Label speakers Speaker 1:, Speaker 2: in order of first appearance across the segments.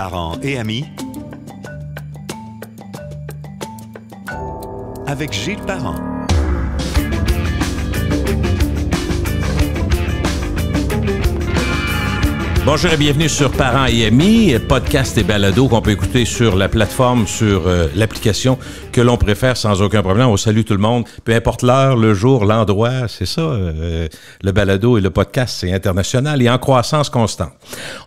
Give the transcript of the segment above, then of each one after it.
Speaker 1: Parents et amis, avec Gilles Parent.
Speaker 2: Bonjour et bienvenue sur Parents et amis, podcast et balado qu'on peut écouter sur la plateforme, sur l'application que l'on préfère sans aucun problème. On salue tout le monde, peu importe l'heure, le jour, l'endroit, c'est ça. Le balado et le podcast, c'est international et en croissance constante.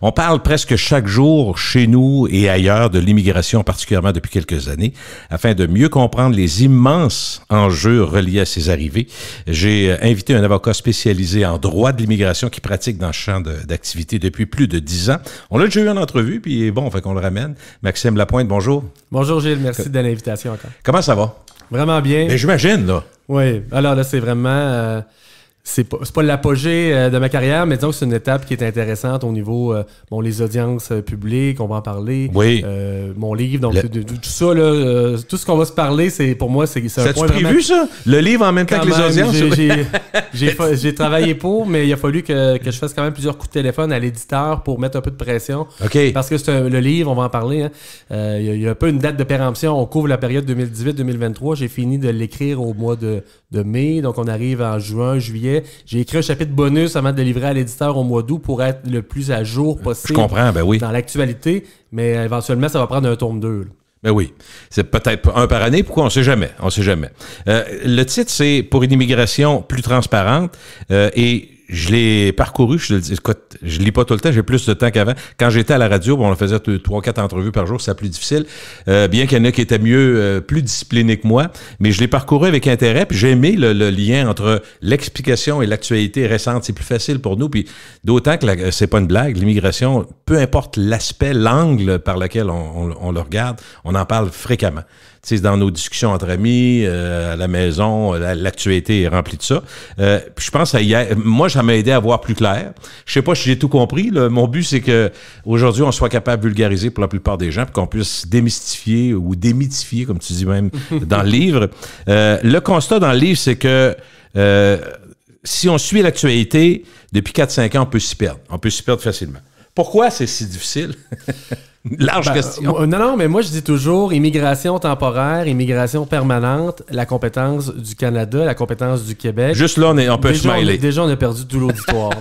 Speaker 2: On parle presque chaque jour chez nous et ailleurs de l'immigration, particulièrement depuis quelques années, afin de mieux comprendre les immenses enjeux reliés à ces arrivées. J'ai invité un avocat spécialisé en droit de l'immigration qui pratique dans ce champ d'activité depuis plus de 10 ans. On l'a déjà eu en entrevue, puis bon, fait qu'on le ramène. Maxime Lapointe, bonjour.
Speaker 3: Bonjour Gilles, merci de l'invitation encore.
Speaker 2: Comment ça va?
Speaker 3: Vraiment bien.
Speaker 2: Ben, j'imagine, là.
Speaker 3: Oui, alors là, c'est vraiment... c'est pas l'apogée de ma carrière, mais disons que c'est une étape qui est intéressante au niveau, les audiences publiques, on va en parler.
Speaker 2: Oui.
Speaker 3: Mon livre, donc tout ça, là, tout ce qu'on va se parler, c'est pour moi, c'est un point
Speaker 2: vraiment... prévu, ça? Le livre en même temps que les audiences?
Speaker 3: J'ai travaillé pour, mais il a fallu que je fasse quand même plusieurs coups de téléphone à l'éditeur pour mettre un peu de pression.
Speaker 2: OK.
Speaker 3: Parce que le livre, on va en parler, hein, il y a un peu une date de péremption. On couvre la période 2018-2023. J'ai fini de l'écrire au mois de mai, donc on arrive en juin, juillet. J'ai écrit un chapitre bonus avant de le livrer à l'éditeur au mois d'août pour être le plus à jour possible.
Speaker 2: Je comprends, ben oui.
Speaker 3: Dans l'actualité, mais éventuellement, ça va prendre un tome 2. Là.
Speaker 2: Ben oui. C'est peut-être un par année. Pourquoi? On sait jamais. On sait jamais. Le titre, c'est « Pour une immigration plus transparente » et je l'ai parcouru, je te le dis, écoute, je lis pas tout le temps, j'ai plus de temps qu'avant. Quand j'étais à la radio, on faisait 3-4 entrevues par jour, c'était plus difficile. Bien qu'il y en ait qui étaient plus disciplinés que moi, mais je l'ai parcouru avec intérêt, puis j'ai aimé le lien entre l'explication et l'actualité récente. C'est plus facile pour nous, puis d'autant que c'est pas une blague, l'immigration, peu importe l'aspect, l'angle par lequel on le regarde, on en parle fréquemment. Tu sais, dans nos discussions entre amis, à la maison, l'actualité est remplie de ça. Puis je pense moi, ça m'a aidé à voir plus clair. Je sais pas si j'ai tout compris. Là. Mon but, c'est que aujourd'hui, on soit capable de vulgariser pour la plupart des gens, puis qu'on puisse démystifier ou démythifier, comme tu dis même dans le livre. Le constat dans le livre, c'est que si on suit l'actualité, depuis 4-5 ans, on peut s'y perdre. On peut s'y perdre facilement. Pourquoi c'est si difficile? Large question.
Speaker 3: Non, mais moi, je dis toujours immigration temporaire, immigration permanente, la compétence du Canada, la compétence du Québec.
Speaker 2: Juste là, on peut smiler.
Speaker 3: Déjà, on a perdu tout l'auditoire.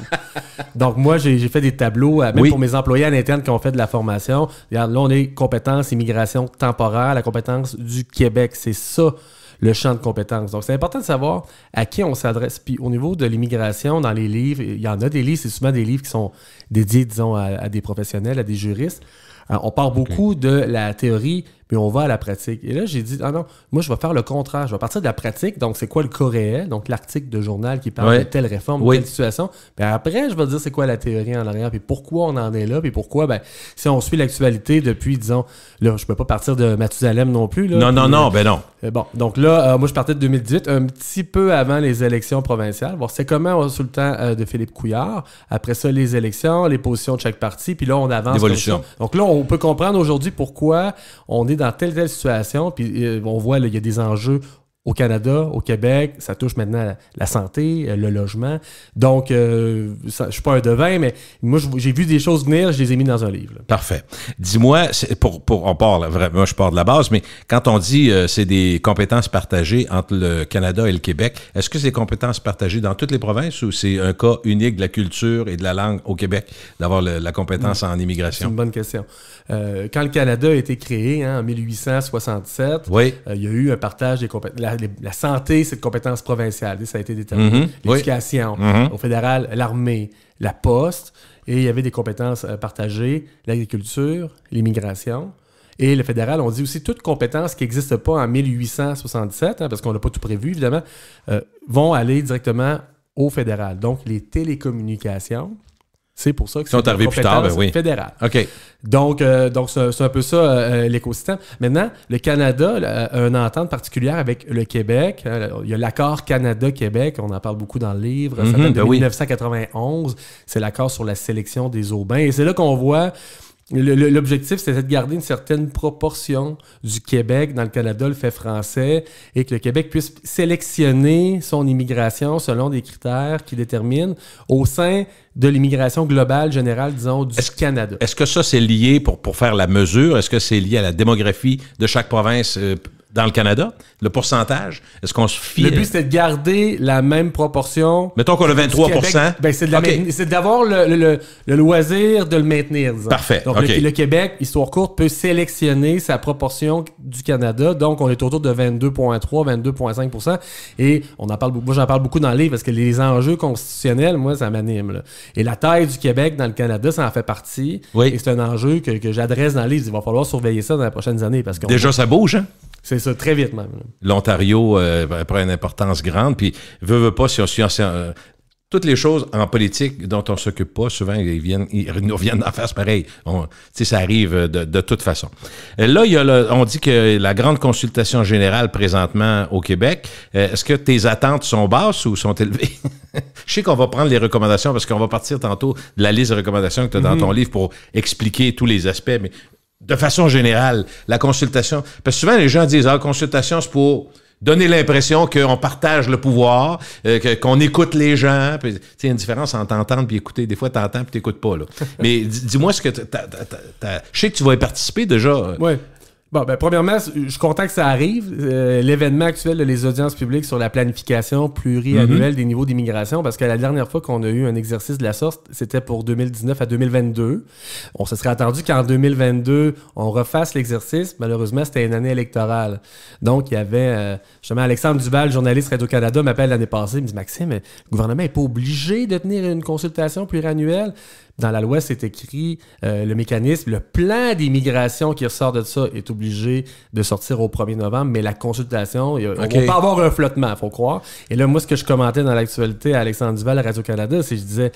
Speaker 3: Donc, moi, j'ai fait des tableaux, même pour mes employés à l'interne qui ont fait de la formation. Regarde, là, on est compétence immigration temporaire, la compétence du Québec. C'est ça, le champ de compétences. Donc, c'est important de savoir à qui on s'adresse. Puis, au niveau de l'immigration, dans les livres, il y en a des livres, c'est souvent des livres qui sont dédiés, disons, à des professionnels, à des juristes. On parle beaucoup de la théorie, puis on va à la pratique. Et là, j'ai dit, non, moi, je vais faire le contraire. Je vais partir de la pratique. Donc, c'est quoi le cas réel? Donc, l'article de journal qui parle de telle réforme, de telle situation. Puis après, je vais dire c'est quoi la théorie en arrière, puis pourquoi on en est là, puis pourquoi, si on suit l'actualité depuis, disons, là, je peux pas partir de Mathusalem non plus. Là,
Speaker 2: non.
Speaker 3: Bon, donc là, moi, je partais de 2018, un petit peu avant les élections provinciales. Bon, c'est comment sous le temps de Philippe Couillard. Après ça, les élections, les positions de chaque parti, puis là, on avance.
Speaker 2: L'évolution.
Speaker 3: Comme ça. Donc là, on peut comprendre aujourd'hui pourquoi on est dans telle situation, puis on voit, il y a des enjeux au Canada, au Québec, ça touche maintenant la santé, le logement. Donc, je suis pas un devin, mais moi, j'ai vu des choses venir, je les ai mis dans un livre. Là.
Speaker 2: Parfait. Dis-moi, on part, là, vraiment, je pars de la base, mais quand on dit c'est des compétences partagées entre le Canada et le Québec, est-ce que c'est des compétences partagées dans toutes les provinces ou c'est un cas unique de la culture et de la langue au Québec d'avoir la compétence en immigration?
Speaker 3: C'est une bonne question. Quand le Canada a été créé en 1867, il y a eu un partage des compétences. La santé, c'est une compétence provinciale. Ça a été déterminé. L'éducation, au fédéral, l'armée, la poste. Et il y avait des compétences partagées, l'agriculture, l'immigration. Et le fédéral, on dit aussi toutes compétences qui n'existent pas en 1867, parce qu'on n'a pas tout prévu, évidemment, vont aller directement au fédéral. Donc, les télécommunications, c'est pour ça que c'est une compétence fédérale.
Speaker 2: OK.
Speaker 3: Donc c'est un peu ça l'écosystème. Maintenant, le Canada a une entente particulière avec le Québec. Il y a l'accord Canada-Québec, on en parle beaucoup dans le livre. Ça date de 1991. C'est l'accord sur la sélection des eaux-bains. Et c'est là qu'on voit L'objectif, c'était de garder une certaine proportion du Québec dans le Canada, le fait français, et que le Québec puisse sélectionner son immigration selon des critères qui déterminent au sein de l'immigration globale, générale, disons, du Canada.
Speaker 2: Est-ce que ça, c'est lié, pour faire la mesure, est-ce que c'est lié à la démographie de chaque province dans le Canada? Le pourcentage? Est-ce qu'on se fie...
Speaker 3: Le but, c'était de garder la même proportion.
Speaker 2: Mettons qu'on a 23%.
Speaker 3: Ben, c'est d'avoir le loisir de le maintenir, disons.
Speaker 2: Parfait.
Speaker 3: Donc, le Québec, histoire courte, peut sélectionner sa proportion du Canada. Donc, on est autour de 22,3, 22,5%. Et moi, j'en parle beaucoup dans le livre parce que les enjeux constitutionnels, moi, ça m'anime, là. Et la taille du Québec dans le Canada, ça en fait partie. Oui. Et c'est un enjeu que j'adresse dans le livre. Il va falloir surveiller ça dans les prochaines années. Parce
Speaker 2: déjà, ça bouge, hein?
Speaker 3: C'est ça, très vite même.
Speaker 2: L'Ontario prend une importance grande, puis veut pas, si toutes les choses en politique dont on s'occupe pas, souvent, ils nous reviennent en face pareil. Ça arrive de toute façon. Là, on dit que la grande consultation générale présentement au Québec, est-ce que tes attentes sont basses ou sont élevées? Je sais qu'on va prendre les recommandations parce qu'on va partir tantôt de la liste de recommandations que tu as dans ton livre pour expliquer tous les aspects, mais de façon générale, la consultation... Parce que souvent, les gens disent « Ah, la consultation, c'est pour donner l'impression qu'on partage le pouvoir, qu'on écoute les gens. » Il y a une différence entre entendre et écouter. Des fois, tu entends et tu n'écoutes pas. Là. Mais dis-moi ce que... Je sais que tu vas y participer déjà.
Speaker 3: Oui. Bon, ben, premièrement, je suis content que ça arrive. L'événement actuel de les audiences publiques sur la planification pluriannuelle des niveaux d'immigration, parce que la dernière fois qu'on a eu un exercice de la sorte, c'était pour 2019 à 2022. On se serait attendu qu'en 2022, on refasse l'exercice. Malheureusement, c'était une année électorale. Donc, il y avait justement Alexandre Duval, journaliste Radio-Canada, m'appelle l'année passée. Il me dit « Maxime, le gouvernement n'est pas obligé de tenir une consultation pluriannuelle. » Dans la loi, c'est écrit le mécanisme, le plan d'immigration qui ressort de ça est obligé de sortir au 1er novembre, mais la consultation, on peut avoir un flottement, il faut croire. Et là, moi, ce que je commentais dans l'actualité à Alexandre Duval à Radio-Canada, c'est que je disais,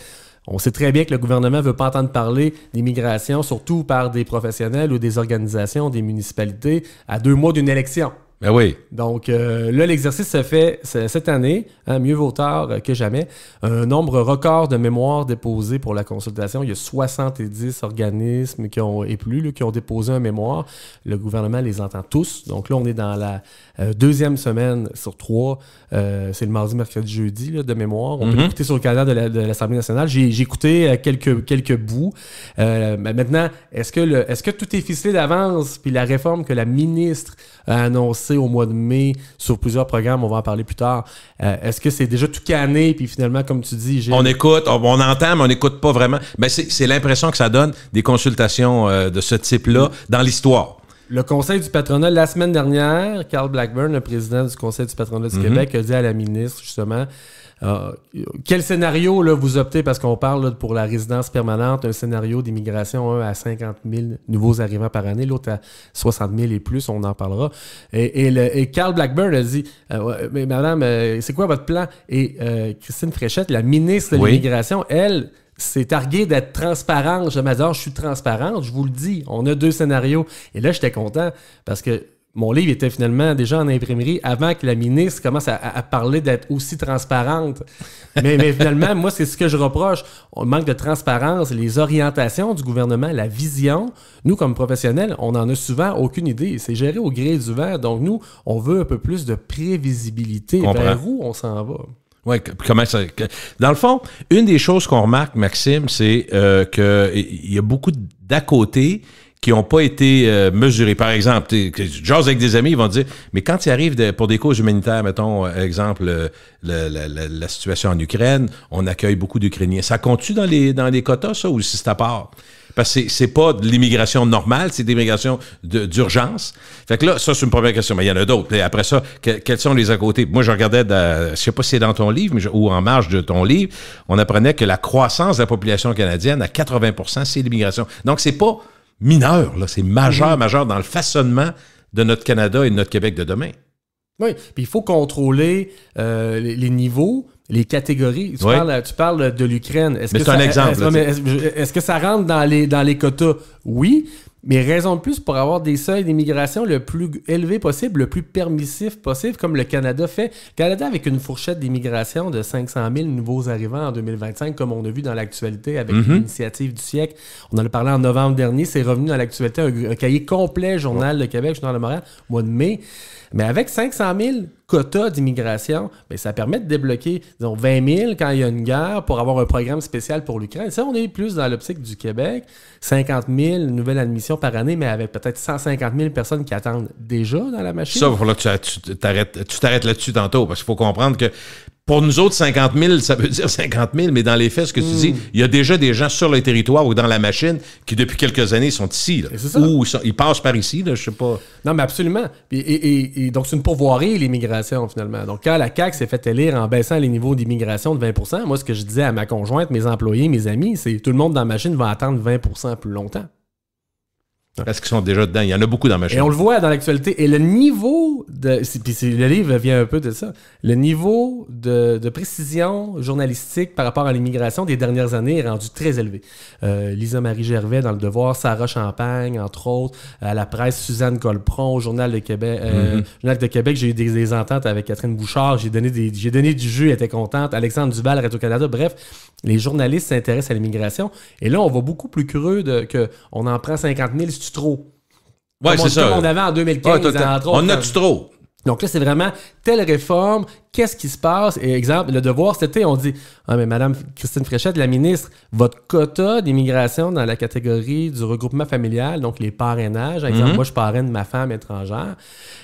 Speaker 3: on sait très bien que le gouvernement ne veut pas entendre parler d'immigration, surtout par des professionnels ou des organisations, des municipalités, à 2 mois d'une élection.
Speaker 2: Ben oui.
Speaker 3: Donc là, l'exercice se fait cette année, mieux vaut tard que jamais. Un nombre record de mémoires déposées pour la consultation. Il y a 70 organismes qui ont déposé un mémoire. Le gouvernement les entend tous. Donc là, on est dans la 2e semaine sur 3. C'est le mardi, mercredi, jeudi là, de mémoire. On peut l'écouter sur le canal de l'Assemblée nationale. J'ai écouté quelques bouts. Maintenant, est-ce que tout est ficelé d'avance? Puis la réforme que la ministre a annoncée au mois de mai sur plusieurs programmes, on va en parler plus tard. Est-ce que c'est déjà tout canné, puis finalement, comme tu dis...
Speaker 2: On écoute, on entend, mais on n'écoute pas vraiment. Ben c'est l'impression que ça donne des consultations de ce type-là dans l'histoire.
Speaker 3: Le Conseil du patronat, la semaine dernière, Carl Blackburn, le président du Conseil du patronat du Québec, a dit à la ministre, justement... quel scénario là, vous optez, parce qu'on parle là, pour la résidence permanente, un scénario d'immigration, un à 50 000 nouveaux arrivants par année, l'autre à 60 000 et plus, on en parlera. Et Carl Blackburn a dit mais madame, c'est quoi votre plan? Et Christine Fréchette, la ministre de l'immigration, elle s'est targuée d'être transparente. Je suis transparente, je vous le dis, on a 2 scénarios. Et là, j'étais content parce que mon livre était finalement déjà en imprimerie avant que la ministre commence à parler d'être aussi transparente. Mais finalement, moi, c'est ce que je reproche. On manque de transparence, les orientations du gouvernement, la vision. Nous, comme professionnels, on n'en a souvent aucune idée. C'est géré au gré du vent. Donc, nous, on veut un peu plus de prévisibilité. Vers où on s'en va?
Speaker 2: Oui, comment ça... Dans le fond, une des choses qu'on remarque, Maxime, c'est qu'il y a beaucoup d'à côté qui n'ont pas été mesurés. Par exemple, j'ose avec des amis, ils vont dire, mais quand il arrive pour des causes humanitaires, mettons, exemple, la situation en Ukraine, on accueille beaucoup d'Ukrainiens. Ça compte-tu dans les quotas, ça, ou si c'est à part? Parce que c'est pas de l'immigration normale, c'est de l'immigration d'urgence. Fait que là, ça, c'est une première question. Mais il y en a d'autres. Et après ça, quels sont les à côté? Moi, je regardais, je sais pas si c'est dans ton livre, ou en marge de ton livre, on apprenait que la croissance de la population canadienne, à 80%, c'est l'immigration. Donc, c'est pas mineur, là, c'est majeur dans le façonnement de notre Canada et de notre Québec de demain.
Speaker 3: Oui, puis il faut contrôler les niveaux, les catégories. Tu parles de l'Ukraine.
Speaker 2: Mais c'est un exemple.
Speaker 3: Est-ce que ça rentre dans les quotas? Oui, Mais raison de plus pour avoir des seuils d'immigration le plus élevé possible, le plus permissif possible, comme le Canada fait. Le Canada, avec une fourchette d'immigration de 500 000 nouveaux arrivants en 2025, comme on a vu dans l'actualité avec l'initiative du siècle. On en a parlé en novembre dernier. C'est revenu dans l'actualité, un cahier complet, Journal de Québec, Journal de Montréal, mois de mai. Mais avec 500 000 quotas d'immigration, bien, ça permet de débloquer, disons, 20 000 quand il y a une guerre pour avoir un programme spécial pour l'Ukraine. Ça, on est plus dans l'optique du Québec. 50 000 nouvelles admissions par année, mais avec peut-être 150 000 personnes qui attendent déjà dans la machine.
Speaker 2: Ça, il va falloir que tu t'arrêtes là-dessus tantôt, parce qu'il faut comprendre que pour nous autres, 50 000, ça veut dire 50 000, mais dans les faits, ce que tu dis, il y a déjà des gens sur le territoire ou dans la machine qui, depuis quelques années, sont ici. Là. Ou ils passent par ici, là, je sais pas.
Speaker 3: Non, mais absolument. Et donc, c'est une pourvoirie, l'immigration, finalement. Donc, quand la CAQ s'est fait élire en baissant les niveaux d'immigration de 20 %, moi, ce que je disais à ma conjointe, mes employés, mes amis, c'est tout le monde dans la machine va attendre 20 % plus longtemps.
Speaker 2: Parce qu'ils sont déjà dedans. Il y en a beaucoup dans ma chaîne.
Speaker 3: Et on le voit dans l'actualité. Et le niveau de... Puis le livre vient un peu de ça. Le niveau de précision journalistique par rapport à l'immigration des dernières années est rendu très élevé. Lisa-Marie Gervais dans Le Devoir, Sarah Champagne, entre autres, à la presse, Suzanne Colpron, au Journal de Québec. Journal de Québec, j'ai eu des ententes avec Catherine Bouchard. J'ai donné du jus, elle était contente. Alexandre Dubal, Radio-Canada. Bref, les journalistes s'intéressent à l'immigration. Et là, on va beaucoup plus creux qu'on en prend 50 000 si tu trop.
Speaker 2: Oui, c'est ça.
Speaker 3: Comme on avait en 2015, entre autres.
Speaker 2: On a-tu trop?
Speaker 3: Donc là, c'est vraiment telle réforme, qu'est-ce qui se passe? Et exemple, Le Devoir, cet été, on dit « Ah, mais Madame Christine Fréchette, la ministre, votre quota d'immigration dans la catégorie du regroupement familial, donc les parrainages, exemple, moi, je parraine ma femme étrangère,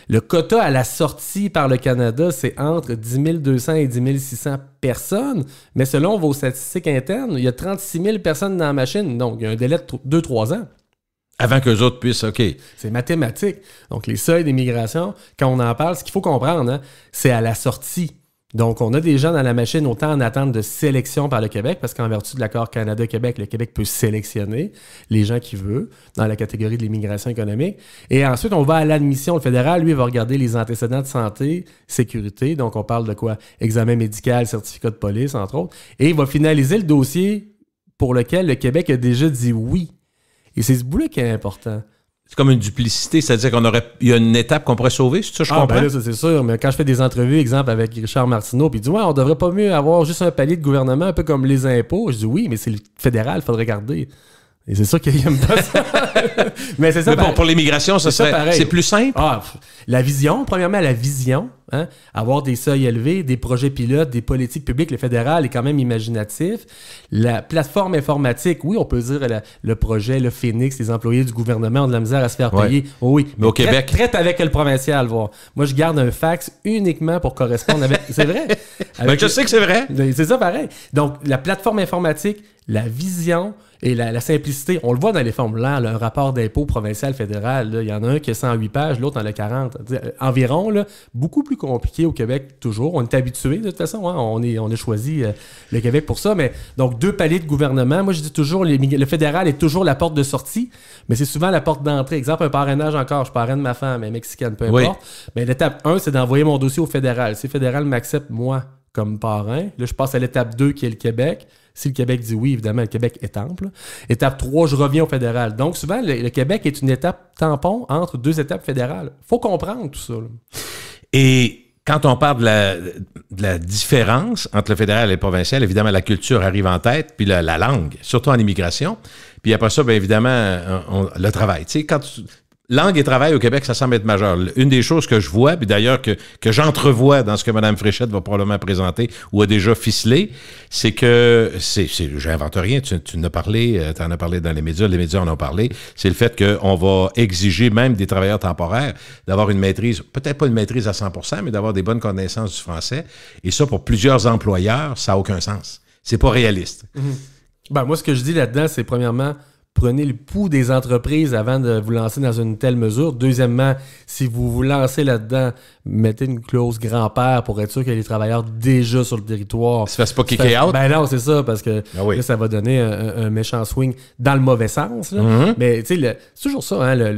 Speaker 3: le quota à la sortie par le Canada, c'est entre 10 200 et 10 600 personnes, mais selon vos statistiques internes, il y a 36 000 personnes dans la machine, donc il y a un délai de 2-3 ans.
Speaker 2: Avant qu'eux autres puissent, OK.
Speaker 3: C'est mathématique. Donc, les seuils d'immigration, quand on en parle, ce qu'il faut comprendre, hein, c'est à la sortie. Donc, on a des gens dans la machine autant en attente de sélection par le Québec, parce qu'en vertu de l'accord Canada-Québec, le Québec peut sélectionner les gens qu'il veut dans la catégorie de l'immigration économique. Et ensuite, on va à l'admission. Le fédéral, lui, va regarder les antécédents de santé, sécurité. Donc, on parle de quoi? Examen médical, certificat de police, entre autres. Et il va finaliser le dossier pour lequel le Québec a déjà dit oui. Et c'est ce bout-là qui est important.
Speaker 2: C'est comme une duplicité, c'est-à-dire il y a une étape qu'on pourrait sauver, c'est ça, je comprends?
Speaker 3: Ben là, ça, c'est sûr, mais quand je fais des entrevues, exemple, avec Richard Martineau, puis il dit « Ouais, on devrait pas mieux avoir juste un palier de gouvernement, un peu comme les impôts. » Je dis « Oui, mais c'est le fédéral, il faudrait garder. » Et c'est sûr qu'il n'aime pas ça. Mais c'est ça.
Speaker 2: Mais pour l'immigration, c'est plus simple.
Speaker 3: Ah, la vision, premièrement, la vision. Hein? Avoir des seuils élevés, des projets pilotes, des politiques publiques. Le fédéral est quand même imaginatif. La plateforme informatique, oui, on peut dire le projet, le Phoenix, les employés du gouvernement ont de la misère à se faire payer. Oh, oui.
Speaker 2: Mais au Québec.
Speaker 3: Traite avec le provincial. Voir. Moi, je garde un fax uniquement pour correspondre avec. C'est vrai.
Speaker 2: Ben, je sais que c'est vrai.
Speaker 3: C'est ça, pareil. Donc, la plateforme informatique, la vision et la simplicité. On le voit dans les formulaires, là, un rapport d'impôt provincial, fédéral. Là, il y en a un qui a 108 pages, l'autre en a 40. Environ, là, beaucoup plus compliqué au Québec, toujours. On est habitué, de toute façon. Hein, on a choisi le Québec pour ça. Mais donc, 2 paliers de gouvernement. Moi, je dis toujours, le fédéral est toujours la porte de sortie, mais c'est souvent la porte d'entrée. Exemple, un parrainage encore. Je parraine ma femme, elle est mexicaine, peu importe. Oui. Mais l'étape 1, c'est d'envoyer mon dossier au fédéral. Si le fédéral m'accepte, moi, comme parrain, là, je passe à l'étape 2, qui est le Québec. Si le Québec dit oui, évidemment, le Québec est temple. Étape 3, je reviens au fédéral. Donc, souvent, le Québec est une étape tampon entre 2 étapes fédérales. Il faut comprendre tout ça. Là.
Speaker 2: Et quand on parle de la différence entre le fédéral et le provincial, évidemment, la culture arrive en tête, puis la langue, surtout en immigration. Puis après ça, bien évidemment, le travail. Tu sais, langue et travail au Québec, ça semble être majeur. Une des choses que je vois, puis d'ailleurs que j'entrevois dans ce que Mme Fréchette va probablement présenter ou a déjà ficelé, c'est que, j'invente rien, tu en as parlé, tu en as parlé dans les médias en ont parlé, c'est le fait qu'on va exiger même des travailleurs temporaires d'avoir une maîtrise, peut-être pas une maîtrise à 100%, mais d'avoir des bonnes connaissances du français. Et ça, pour plusieurs employeurs, ça n'a aucun sens. C'est pas réaliste.
Speaker 3: Ben, moi, ce que je dis là-dedans, c'est premièrement, prenez le pouls des entreprises avant de vous lancer dans une telle mesure. Deuxièmement, si vous vous lancez là-dedans, mettez une clause grand-père pour être sûr que les travailleurs déjà sur le territoire...
Speaker 2: Ça ne se fasse pas kicker out?
Speaker 3: Ben non, c'est ça, parce que là, ça va donner un méchant swing dans le mauvais sens. Là. Mais tu sais, c'est toujours ça, hein,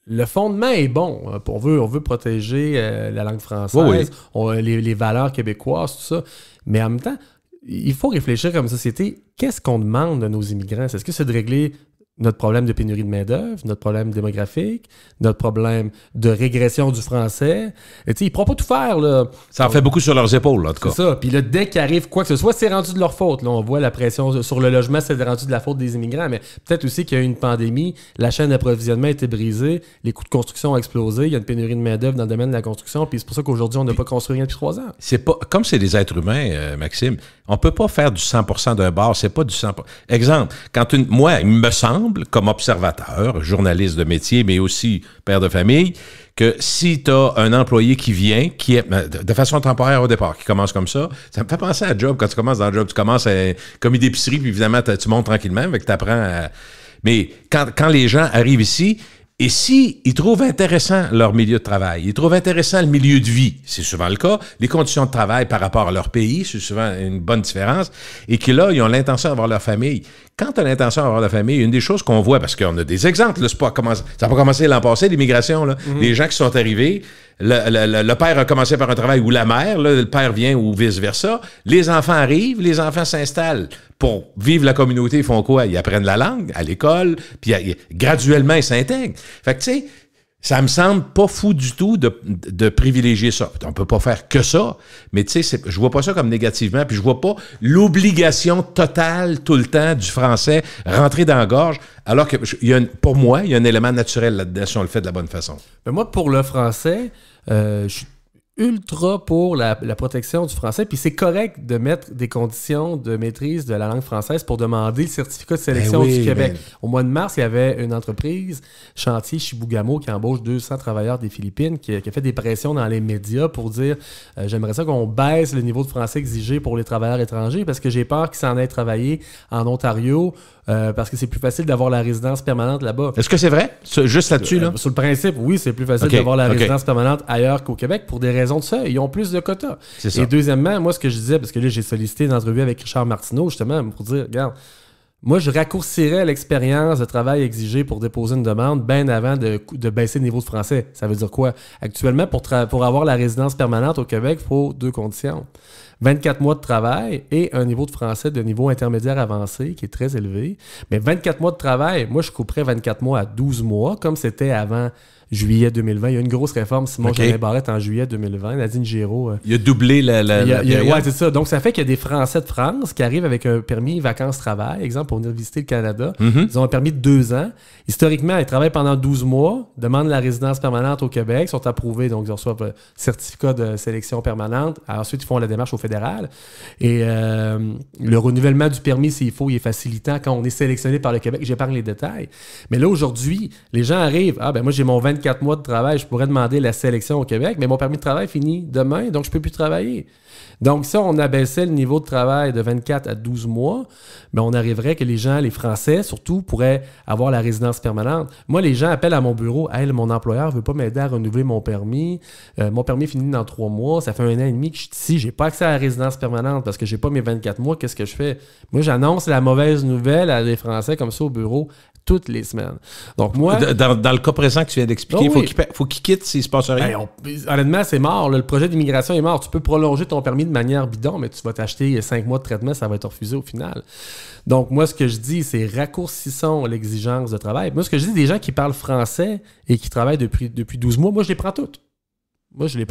Speaker 3: le fondement est bon. On veut protéger la langue française, les valeurs québécoises, tout ça. Mais en même temps, il faut réfléchir comme société. Qu'est-ce qu'on demande de nos immigrants? Est-ce que c'est de régler notre problème de pénurie de main-d'œuvre, notre problème démographique, notre problème de régression du français. Et tu sais, ils ne pourront pas tout faire, là.
Speaker 2: Ça en fait beaucoup sur leurs épaules, là, en tout cas.
Speaker 3: C'est ça. Puis là, dès qu'il arrive quoi que ce soit, c'est rendu de leur faute. Là, on voit la pression sur le logement, c'est rendu de la faute des immigrants. Mais peut-être aussi qu'il y a eu une pandémie, la chaîne d'approvisionnement a été brisée, les coûts de construction ont explosé, il y a une pénurie de main-d'œuvre dans le domaine de la construction, puis c'est pour ça qu'aujourd'hui, on n'a pas construit rien depuis 3 ans.
Speaker 2: C'est pas, comme c'est des êtres humains, Maxime, on peut pas faire du 100% d'un bar, c'est pas du 100%. Exemple, moi, il me semble, comme observateur, journaliste de métier, mais aussi père de famille, que si tu as un employé qui vient, qui est de façon temporaire au départ, qui commence comme ça me fait penser à job. Quand tu commences dans le job, tu commences à commis d'épicerie, puis évidemment, tu montes tranquillement, avec tu apprends à... Mais quand les gens arrivent ici, et si ils trouvent intéressant leur milieu de travail, ils trouvent intéressant le milieu de vie, c'est souvent le cas, les conditions de travail par rapport à leur pays, c'est souvent une bonne différence, et que là, ils ont l'intention d'avoir leur famille. Quand tu as l'intention d'avoir la famille, une des choses qu'on voit, parce qu'on a des exemples, là, ça n'a pas commencé l'an passé, l'immigration, là, les gens qui sont arrivés, le père a commencé par un travail ou la mère, là, le père vient ou vice-versa, les enfants arrivent, les enfants s'installent pour vivre la communauté, ils font quoi? Ils apprennent la langue à l'école, puis graduellement, ils s'intègrent. Fait que, tu sais, ça me semble pas fou du tout de privilégier ça. On peut pas faire que ça, mais tu sais, je vois pas ça comme négativement, puis je vois pas l'obligation totale tout le temps du français rentrer dans la gorge, alors que pour moi, il y a un élément naturel là-dedans si on le fait de la bonne façon.
Speaker 3: Mais moi, pour le français, je suis ultra pour la protection du français, puis c'est correct de mettre des conditions de maîtrise de la langue française pour demander le certificat de sélection du Québec. Au mois de mars, il y avait une entreprise, Chantier Chibougamau, qui embauche 200 travailleurs des Philippines, qui a fait des pressions dans les médias pour dire j'aimerais ça qu'on baisse le niveau de français exigé pour les travailleurs étrangers parce que j'ai peur qu'ils s'en aient travaillé en Ontario parce que c'est plus facile d'avoir la résidence permanente là-bas.
Speaker 2: Est-ce que c'est vrai? Juste là-dessus, là?
Speaker 3: Sur le principe, oui, c'est plus facile d'avoir la résidence permanente ailleurs qu'au Québec pour des raisons de ça. Ils ont plus de quotas. Et deuxièmement, moi, ce que je disais, parce que là, j'ai sollicité une entrevue avec Richard Martineau, justement, pour dire, regarde, moi, je raccourcirais l'expérience de travail exigée pour déposer une demande bien avant de baisser le niveau de français. Ça veut dire quoi? Actuellement, pour avoir la résidence permanente au Québec, il faut 2 conditions. 24 mois de travail et un niveau de français de niveau intermédiaire avancé qui est très élevé. Mais 24 mois de travail, moi, je couperais 24 mois à 12 mois, comme c'était avant juillet 2020. Il y a une grosse réforme, Simon Jolin-Barrette, en juillet 2020. Nadine Giraud.
Speaker 2: Il a doublé la période.
Speaker 3: Ouais, c'est ça. Donc, ça fait qu'il y a des Français de France qui arrivent avec un permis vacances-travail, exemple, pour venir visiter le Canada. Ils ont un permis de 2 ans. Historiquement, ils travaillent pendant 12 mois, demandent la résidence permanente au Québec, sont approuvés, donc ils reçoivent un certificat de sélection permanente. Ensuite, ils font la démarche au fédéral. Et le renouvellement du permis, s'il faut, il est facilitant quand on est sélectionné par le Québec. J'épargne les détails. Mais là, aujourd'hui, les gens arrivent. Ah, ben moi, j'ai mon 24 mois de travail, je pourrais demander la sélection au Québec, mais mon permis de travail finit demain, donc je ne peux plus travailler. Donc, si on abaissait le niveau de travail de 24 à 12 mois, ben on arriverait que les gens, les Français surtout, pourraient avoir la résidence permanente. Moi, les gens appellent à mon bureau, « Hey, mon employeur ne veut pas m'aider à renouveler mon permis. Mon permis finit dans 3 mois. Ça fait 1 an et demi que je suis ici. J'ai pas accès à la résidence permanente parce que j'ai pas mes 24 mois. Qu'est-ce que je fais? » Moi, j'annonce la mauvaise nouvelle à des Français comme ça au bureau toutes les semaines. Donc moi...
Speaker 2: Dans le cas présent que tu viens d'expliquer, il faut qu'il quitte s'il se passe rien.
Speaker 3: Honnêtement, c'est mort. Là. Le projet d'immigration est mort. Tu peux prolonger ton permis de manière bidon, mais tu vas t'acheter 5 mois de traitement, ça va être refusé au final. Donc moi, ce que je dis, c'est raccourcissons l'exigence de travail. Moi, ce que je dis, des gens qui parlent français et qui travaillent depuis 12 mois, moi, je les prends toutes. Moi, je les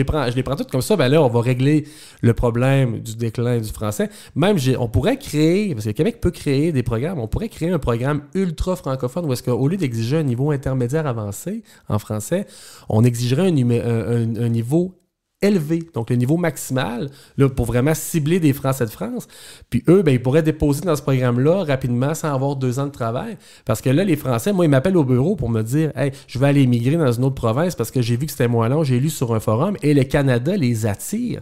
Speaker 3: prends toutes comme ça. Ben là, on va régler le problème du déclin du français. Même, on pourrait créer, parce que le Québec peut créer des programmes, on pourrait créer un programme ultra francophone où est-ce qu'au lieu d'exiger un niveau intermédiaire avancé en français, on exigerait un niveau élevé, donc le niveau maximal, là, pour vraiment cibler des Français de France. Puis eux, ben, ils pourraient déposer dans ce programme-là rapidement sans avoir 2 ans de travail. Parce que là, les Français, moi, ils m'appellent au bureau pour me dire « Hey, je vais aller immigrer dans une autre province parce que j'ai vu que c'était moins long, j'ai lu sur un forum. » Et le Canada les attire.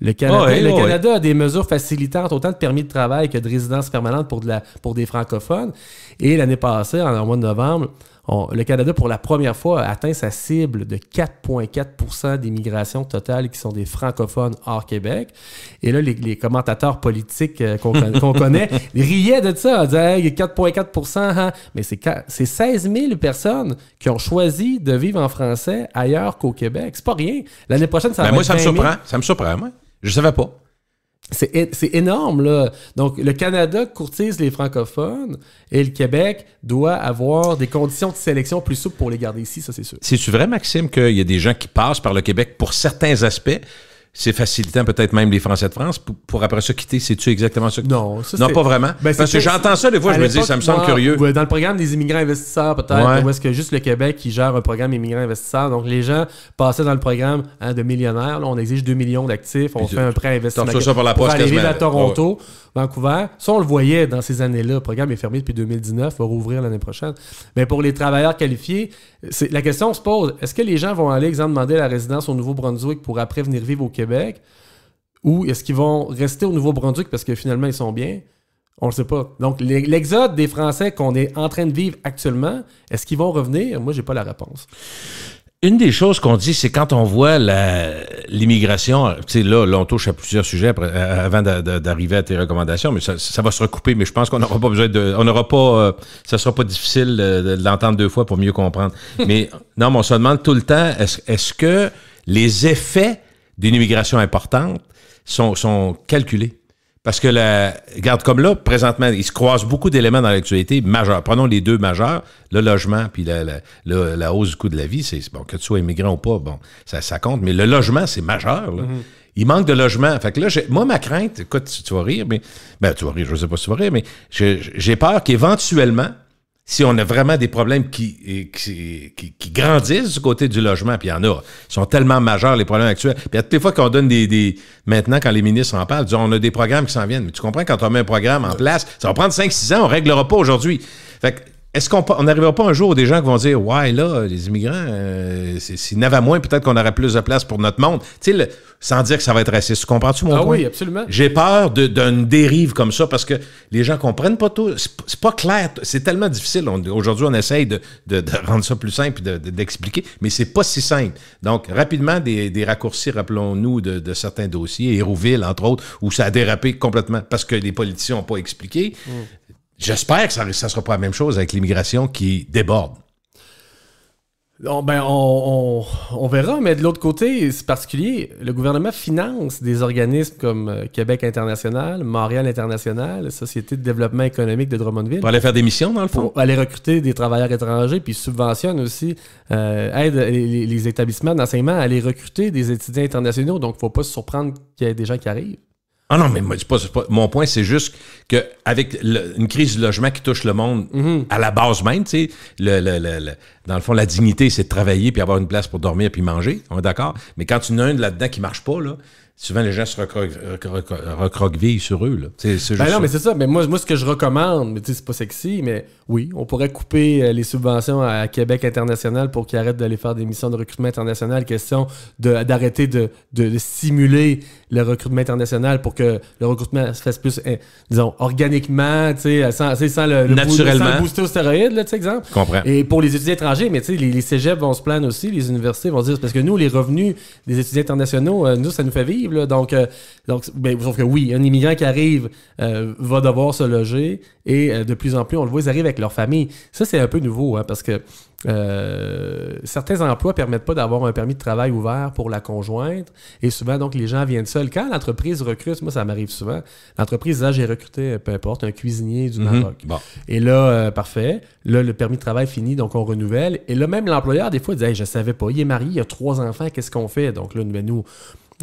Speaker 3: Le Canada a des mesures facilitantes, autant de permis de travail que de résidence permanente pour des francophones. Et l'année passée, en mois de novembre, le Canada, pour la première fois, a atteint sa cible de 4,4% d'immigration totale qui sont des francophones hors Québec. Et là, les commentateurs politiques qu'on connaît riaient de ça. Ils disaient hey, 4,4%, hein? Mais c'est 16 000 personnes qui ont choisi de vivre en français ailleurs qu'au Québec. C'est pas rien. L'année prochaine, ça va être 20 000.
Speaker 2: Ça me surprend, moi. Je savais pas.
Speaker 3: C'est énorme, là. Donc, le Canada courtise les francophones et le Québec doit avoir des conditions de sélection plus souples pour les garder ici, ça, c'est sûr.
Speaker 2: C'est-tu vrai, Maxime, qu'il y a des gens qui passent par le Québec pour certains aspects? C'est facilitant peut-être même les Français de France pour après ça quitter. C'est-tu exactement ça?
Speaker 3: Non, ça,
Speaker 2: non, pas vraiment.
Speaker 3: Ben,
Speaker 2: parce que j'entends ça des fois, je me dis, ça me semble curieux.
Speaker 3: Dans le programme des immigrants investisseurs, peut-être, où est-ce que juste le Québec qui gère un programme immigrants investisseurs. Donc, les gens passaient dans le programme de millionnaires. Là, on exige 2 millions d'actifs. On fait un prêt investissement
Speaker 2: ça pour
Speaker 3: aller vivre à Toronto, Vancouver. Ça, on le voyait dans ces années-là. Le programme est fermé depuis 2019, va rouvrir l'année prochaine. Mais pour les travailleurs qualifiés, la question se pose, est-ce que les gens vont aller, exemple, demander la résidence au Nouveau-Brunswick pour après venir vivre au Québec? Ou est-ce qu'ils vont rester au Nouveau-Brunswick parce que finalement, ils sont bien? On ne le sait pas. Donc, l'exode des Français qu'on est en train de vivre actuellement, est-ce qu'ils vont revenir? Moi, j'ai pas la réponse.
Speaker 2: Une des choses qu'on dit, c'est quand on voit l'immigration, tu sais, là, on touche à plusieurs sujets avant d'arriver à tes recommandations, mais ça va se recouper, mais je pense qu'on n'aura pas besoin ça sera pas difficile de l'entendre deux fois pour mieux comprendre. Mais non, mais on se demande tout le temps, est-ce que les effets d'une immigration importante sont calculés? Parce que, regarde, comme là, présentement, il se croise beaucoup d'éléments dans l'actualité majeurs. Prenons les deux majeurs, le logement puis la hausse du coût de la vie. C'est bon, que tu sois immigrant ou pas, bon, ça compte. Mais le logement, c'est majeur, là. Il manque de logement. Fait que là, moi, ma crainte, écoute, tu vas rire, mais... Ben, tu vas rire, je sais pas si tu vas rire, mais j'ai peur qu'éventuellement, si on a vraiment des problèmes qui grandissent du côté du logement, puis il y en a, ils sont tellement majeurs, les problèmes actuels. Puis à toutes les fois qu'on donne maintenant, quand les ministres en parlent, ils disent, on a des programmes qui s'en viennent. Mais tu comprends, quand on met un programme en place, ça va prendre 5-6 ans, on ne réglera pas aujourd'hui. Fait que, est-ce qu'on n'arrivera pas un jour où des gens qui vont dire, ouais, là, les immigrants, s'il n'avait moins, peut-être qu'on aurait plus de place pour notre monde. Tu sais, sans dire que ça va être raciste. Tu comprends-tu mon point?
Speaker 3: Ah oui, absolument.
Speaker 2: J'ai peur d'une dérive comme ça parce que les gens comprennent pas tout. C'est pas clair. C'est tellement difficile. Aujourd'hui, on essaye de rendre ça plus simple et d'expliquer, mais c'est pas si simple. Donc, rapidement, des raccourcis, rappelons-nous, de certains dossiers. Hérouville, entre autres, où ça a dérapé complètement parce que les politiciens n'ont pas expliqué. J'espère que ça ne sera pas la même chose avec l'immigration qui déborde.
Speaker 3: On verra, mais de l'autre côté, c'est particulier. Le gouvernement finance des organismes comme Québec International, Montréal International, Société de développement économique de Drummondville.
Speaker 2: Pour aller faire des missions, dans le fond?
Speaker 3: Pour aller recruter des travailleurs étrangers, puis subventionne aussi, aide les établissements d'enseignement à aller recruter des étudiants internationaux. Donc, il ne faut pas se surprendre qu'il y ait des gens qui arrivent.
Speaker 2: Ah non, mais mon point, c'est juste qu'avec une crise du logement qui touche le monde à la base même, tu sais, dans le fond, la dignité, c'est de travailler puis avoir une place pour dormir puis manger, on est d'accord? Mais quand tu en as un là-dedans qui marche pas, là, souvent les gens se recroquevillent sur eux, là. C'est juste
Speaker 3: non, mais c'est ça. Mais moi, ce que je recommande, mais tu sais, c'est pas sexy, mais oui, on pourrait couper les subventions à Québec International pour qu'ils arrêtent d'aller faire des missions de recrutement international. Question d'arrêter de stimuler le recrutement international pour que le recrutement se fasse plus, disons, organiquement, tu sais, sans
Speaker 2: naturellement.
Speaker 3: Sans le booster aux stéroïdes, là, tu sais, exemple.
Speaker 2: Je comprends.
Speaker 3: Et pour les étudiants étrangers, mais tu sais, les cégeps vont se plaindre aussi, les universités vont se dire, parce que nous, les revenus des étudiants internationaux, nous, ça nous fait vivre, là. Donc, sauf que oui, un immigrant qui arrive va devoir se loger et de plus en plus, on le voit, ils arrivent avec leur famille. Ça, c'est un peu nouveau, hein, parce que certains emplois ne permettent pas d'avoir un permis de travail ouvert pour la conjointe et souvent, donc, les gens viennent seuls. Quand l'entreprise recrute, moi, ça m'arrive souvent, l'entreprise dit, j'ai recruté, peu importe, un cuisinier du Maroc.
Speaker 2: Bon.
Speaker 3: Et là, parfait. Là, le permis de travail finit, donc on renouvelle. Et là, même l'employeur, des fois, dit, je savais pas, il est marié, il a 3 enfants, qu'est-ce qu'on fait? Donc là, nous,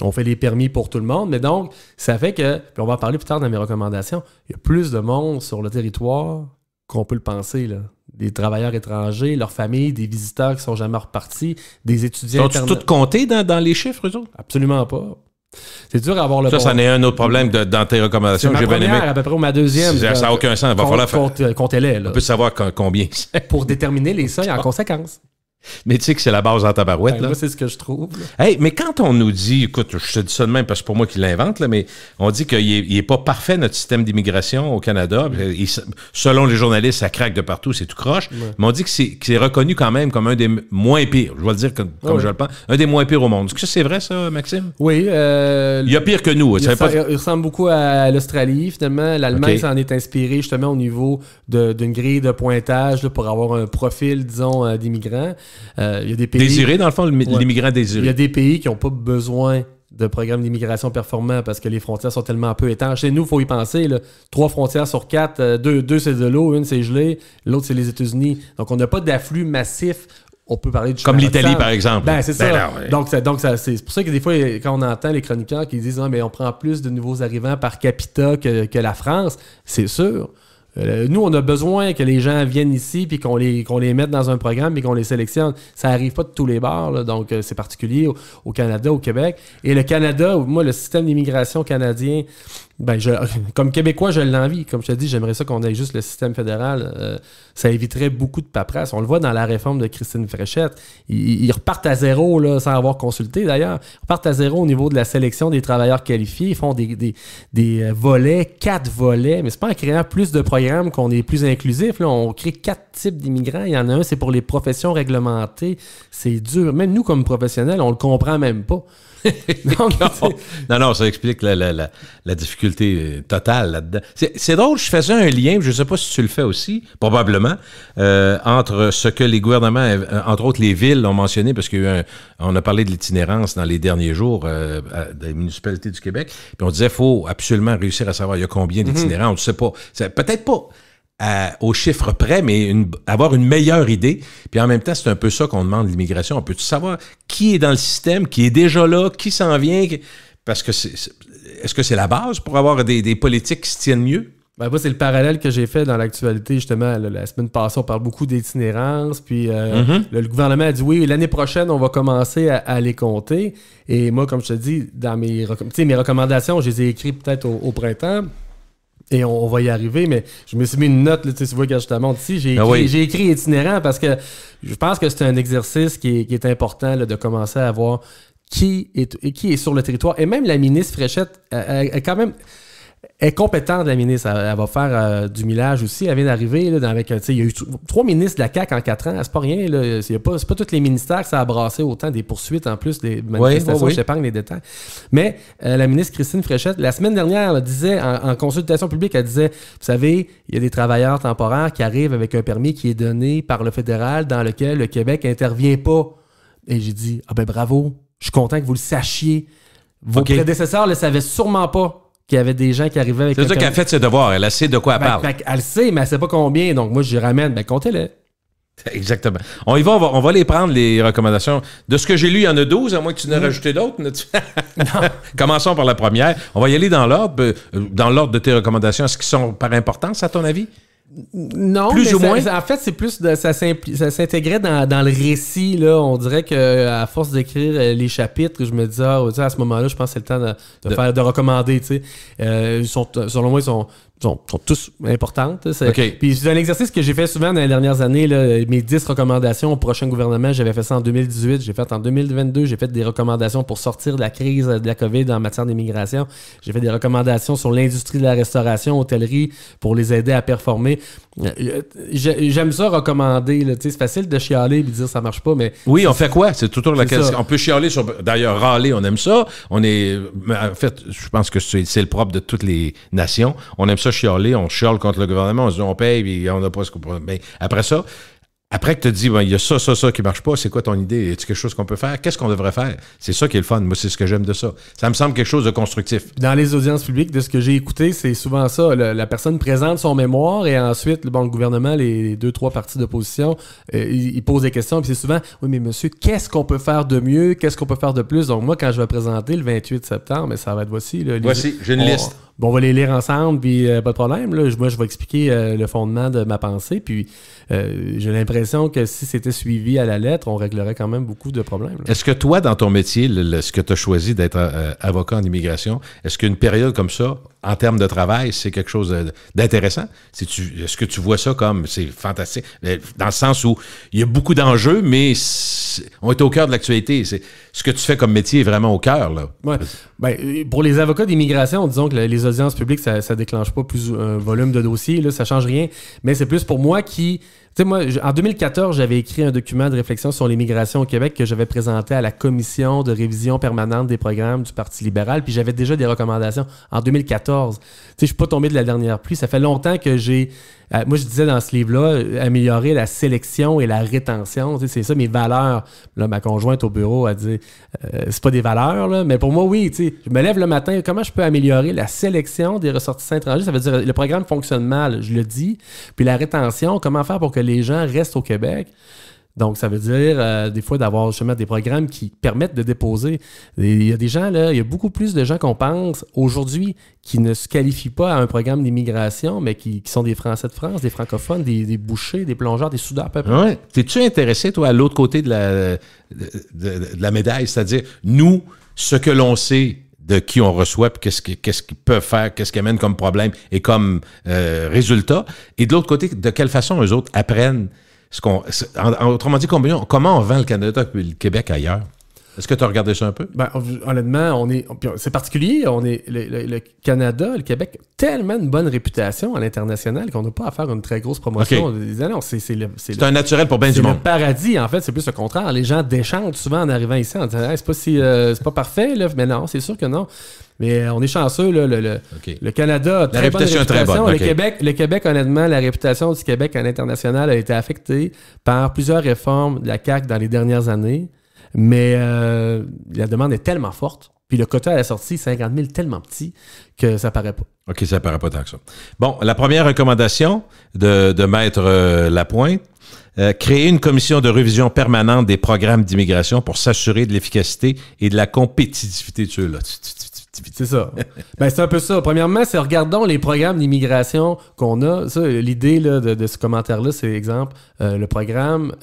Speaker 3: on fait les permis pour tout le monde, mais donc, ça fait que, puis on va en parler plus tard dans mes recommandations, il y a plus de monde sur le territoire qu'on peut le penser, là. Des travailleurs étrangers, leurs familles, des visiteurs qui sont jamais repartis, des étudiants...
Speaker 2: Sont-ils tous comptés dans les chiffres, eux autres?
Speaker 3: Absolument pas. C'est dur à avoir le...
Speaker 2: Ça en est un autre problème dans tes recommandations que j'ai bien aimé.
Speaker 3: À peu près, ou ma deuxième.
Speaker 2: Ça n'a aucun sens. Il va falloir
Speaker 3: comptez-les, là.
Speaker 2: On peut savoir combien.
Speaker 3: Pour déterminer les seuils en conséquence.
Speaker 2: Mais tu sais que c'est la base en tabarouette, là.
Speaker 3: Moi, c'est ce que je trouve.
Speaker 2: Hey, mais quand on nous dit, écoute, je te dis ça de même parce que c'est pas moi qui l'invente, là, mais on dit qu'il est pas parfait, notre système d'immigration au Canada. Selon les journalistes, ça craque de partout, c'est tout croche. Ouais. Mais on dit que c'est reconnu quand même comme un des moins pires. Je vais le dire comme je le pense. Un des moins pires au monde. Est-ce que c'est vrai, ça, Maxime?
Speaker 3: Oui.
Speaker 2: Il y a pire que nous.
Speaker 3: Il ressemble beaucoup à l'Australie, finalement. L'Allemagne s'en est inspiré justement au niveau d'une grille de pointage là, pour avoir un profil, disons, d'immigrants. Il y a des pays...
Speaker 2: Désiré, dans le fond, l'immigrant désiré.
Speaker 3: Il y a des pays qui n'ont pas besoin de programmes d'immigration performants parce que les frontières sont tellement peu étanches. Chez nous, il faut y penser, là, 3 frontières sur 4, 2 c'est de l'eau, une c'est gelée, l'autre c'est les États-Unis. Donc, on n'a pas d'afflux massif. On peut parler du
Speaker 2: comme l'Italie, par exemple.
Speaker 3: Ben, c'est ça.
Speaker 2: Non, ouais.
Speaker 3: Donc, c'est pour ça que des fois, quand on entend les chroniqueurs qui disent mais on prend plus de nouveaux arrivants par capita que la France, c'est sûr. Nous, on a besoin que les gens viennent ici puis qu'on les mette dans un programme et qu'on les sélectionne. Ça n'arrive pas de tous les bords, là, donc c'est particulier au Canada, au Québec. Et le Canada, moi, le système d'immigration canadien, comme Québécois, je l'envie. Comme je te dis, j'aimerais ça qu'on ait juste le système fédéral. Ça éviterait beaucoup de paperasse. On le voit dans la réforme de Christine Fréchette. Ils repartent à zéro, là, sans avoir consulté d'ailleurs. Ils repartent à zéro au niveau de la sélection des travailleurs qualifiés. Ils font des volets, 4 volets. Mais c'est pas en créant plus de programmes qu'on est plus inclusif. Là. On crée 4 types d'immigrants. Il y en a un, c'est pour les professions réglementées. C'est dur. Même nous, comme professionnels, on le comprend même pas.
Speaker 2: Non, ça explique la difficulté totale là-dedans. C'est drôle, je faisais un lien, je ne sais pas si tu le fais aussi, probablement, entre ce que les gouvernements, entre autres les villes, ont mentionné, parce qu'on a parlé de l'itinérance dans les derniers jours des municipalités du Québec, puis on disait qu'il faut absolument réussir à savoir il y a combien d'itinérants, on ne sait pas. Peut-être pas au chiffre près, mais avoir une meilleure idée. Puis en même temps, c'est un peu ça qu'on demande de l'immigration. On peut-tu savoir qui est dans le système, qui est déjà là, qui s'en vient? Parce que est-ce que c'est la base pour avoir des politiques qui se tiennent mieux?
Speaker 3: Ben moi, c'est le parallèle que j'ai fait dans l'actualité, justement. La semaine passée, on parle beaucoup d'itinérance, puis le gouvernement a dit oui, l'année prochaine, on va commencer à les compter. Et moi, comme je te dis, dans mes recommandations, je les ai écrites peut-être au printemps. Et on va y arriver, mais je me suis mis une note, là, tu vois, quand je te montre ici, j'ai écrit itinérant parce que je pense que c'est un exercice qui est important là, de commencer à voir qui est sur le territoire. Et même la ministre Fréchette, elle quand même est compétente, la ministre. Elle va faire du millage aussi. Elle vient d'arriver là, avec, il y a eu 3 ministres de la CAQ en 4 ans. C'est pas rien. Là. C'est pas tous les ministères que ça a brassé autant des poursuites en plus des manifestations. Je t'épargne les détails. Mais la ministre Christine Fréchette, la semaine dernière, elle disait, en consultation publique, elle disait, vous savez, il y a des travailleurs temporaires qui arrivent avec un permis qui est donné par le fédéral dans lequel le Québec n'intervient pas. Et j'ai dit, bravo, je suis content que vous le sachiez. Vos prédécesseurs ne le savaient sûrement pas. Qu'il y avait des gens qui arrivaient avec...
Speaker 2: C'est ça qu'elle a fait ses devoirs. Elle sait de quoi elle parle.
Speaker 3: Elle sait, mais elle sait pas combien. Donc, moi, je ramène. Comptez-les.
Speaker 2: Exactement. On y va, on va les prendre, les recommandations. De ce que j'ai lu, il y en a 12, à moins que tu n'aies rajouté d'autres. Non. Commençons par la première. On va y aller dans l'ordre. Dans l'ordre de tes recommandations, est-ce qu'ils sont par importance, à ton avis?
Speaker 3: Non,
Speaker 2: plus ou moins.
Speaker 3: En fait, c'est plus ça s'intégrait dans le récit. Là. On dirait qu'à force d'écrire les chapitres, je me disais, à ce moment-là, je pense que c'est le temps de recommander. Selon moi, ils sont tous importantes.
Speaker 2: Okay.
Speaker 3: Puis c'est un exercice que j'ai fait souvent dans les dernières années. Là, mes 10 recommandations au prochain gouvernement, j'avais fait ça en 2018, j'ai fait en 2022, j'ai fait des recommandations pour sortir de la crise de la COVID en matière d'immigration. J'ai fait des recommandations sur l'industrie de la restauration, hôtellerie, pour les aider à performer. J'aime ça recommander. Là, c'est facile de chialer et de dire ça marche pas, mais...
Speaker 2: Oui, on fait quoi? C'est toujours la question. On peut chialer sur... D'ailleurs, râler, on aime ça. En fait, je pense que c'est le propre de toutes les nations. On aime ça chialer, on chiale contre le gouvernement, on se dit on paye, puis on n'a pas ce qu'on peut. Mais après ça, après que tu te dis, il y a ça qui marche pas, c'est quoi ton idée? Est-ce quelque chose qu'on peut faire? Qu'est-ce qu'on devrait faire? C'est ça qui est le fun. Moi, c'est ce que j'aime de ça. Ça me semble quelque chose de constructif.
Speaker 3: Dans les audiences publiques, de ce que j'ai écouté, c'est souvent ça. La personne présente son mémoire et ensuite, le gouvernement, les 2-3 partis d'opposition, ils posent des questions. Puis c'est souvent, oui, mais monsieur, qu'est-ce qu'on peut faire de mieux? Qu'est-ce qu'on peut faire de plus? Donc moi, quand je vais présenter le 28 septembre, mais ça va être voici.
Speaker 2: Voici, j'ai une liste.
Speaker 3: On va les lire ensemble, puis pas de problème. Là. Moi, je vais expliquer le fondement de ma pensée. Puis j'ai l'impression que si c'était suivi à la lettre, on réglerait quand même beaucoup de problèmes. Là.
Speaker 2: Est-ce que toi, dans ton métier, ce que tu as choisi d'être avocat en immigration, est-ce qu'une période comme ça, en termes de travail, c'est quelque chose d'intéressant? Est-ce que tu vois ça comme c'est fantastique? Dans le sens où il y a beaucoup d'enjeux, mais on est au cœur de l'actualité. Ce que tu fais comme métier est vraiment au cœur, là.
Speaker 3: Ouais. Pour les avocats d'immigration, disons que les audiences publiques, ça déclenche pas plus un volume de dossiers, là, ça change rien. Mais c'est plus pour moi qui Tu sais, moi, en 2014, j'avais écrit un document de réflexion sur l'immigration au Québec que j'avais présenté à la commission de révision permanente des programmes du Parti libéral, puis j'avais déjà des recommandations en 2014. Tu sais, je suis pas tombé de la dernière pluie. Ça fait longtemps que j'ai... moi, je disais dans ce livre-là, améliorer la sélection et la rétention. Tu sais, c'est ça mes valeurs. Là, ma conjointe au bureau a dit, c'est pas des valeurs, là, mais pour moi, oui. Tu sais, je me lève le matin, comment je peux améliorer la sélection des ressortissants étrangers? Ça veut dire le programme fonctionne mal, je le dis. Puis la rétention, comment faire pour que les gens restent au Québec? Donc, ça veut dire, des fois, d'avoir justement des programmes qui permettent de déposer. Il y a des gens, là, il y a beaucoup plus de gens qu'on pense aujourd'hui qui ne se qualifient pas à un programme d'immigration, mais qui sont des Français de France, des francophones, des bouchers, des plongeurs, des soudeurs, peu importe.
Speaker 2: Ouais. T'es-tu intéressé, toi, à l'autre côté de la médaille? C'est-à-dire, nous, ce que l'on sait de qui on reçoit, puis qu'est-ce qu'ils peuvent faire, qu'est-ce qu'ils amènent comme problème et comme résultat. Et de l'autre côté, de quelle façon eux autres apprennent autrement dit, comment on vend le Canada et le Québec ailleurs? Est-ce que tu as regardé ça un peu?
Speaker 3: Ben, honnêtement, c'est particulier. Le Canada, le Québec, tellement une bonne réputation à l'international qu'on n'a pas à faire une très grosse promotion.
Speaker 2: Okay.
Speaker 3: Non,
Speaker 2: c'est un naturel pour bien du monde.
Speaker 3: C'est le paradis, en fait. C'est plus le contraire. Les gens déchantent souvent en arrivant ici en disant hey, c'est pas parfait, là. Mais non, c'est sûr que non. Mais on est chanceux, là. Le Canada a très bonne réputation. Le Québec, honnêtement, la réputation du Québec à l'international a été affectée par plusieurs réformes de la CAQ dans les dernières années. Mais la demande est tellement forte. Puis le quota à la sortie, 50 000, tellement petit que ça paraît pas.
Speaker 2: OK, ça paraît pas tant que ça. Bon, la première recommandation de Maître Lapointe, créer une commission de révision permanente des programmes d'immigration pour s'assurer de l'efficacité et de la compétitivité de ceux-là.
Speaker 3: C'est ça. Ben, c'est un peu ça. Premièrement, c'est regardons les programmes d'immigration qu'on a. Ça, l'idée là, de ce commentaire-là, c'est exemple le programme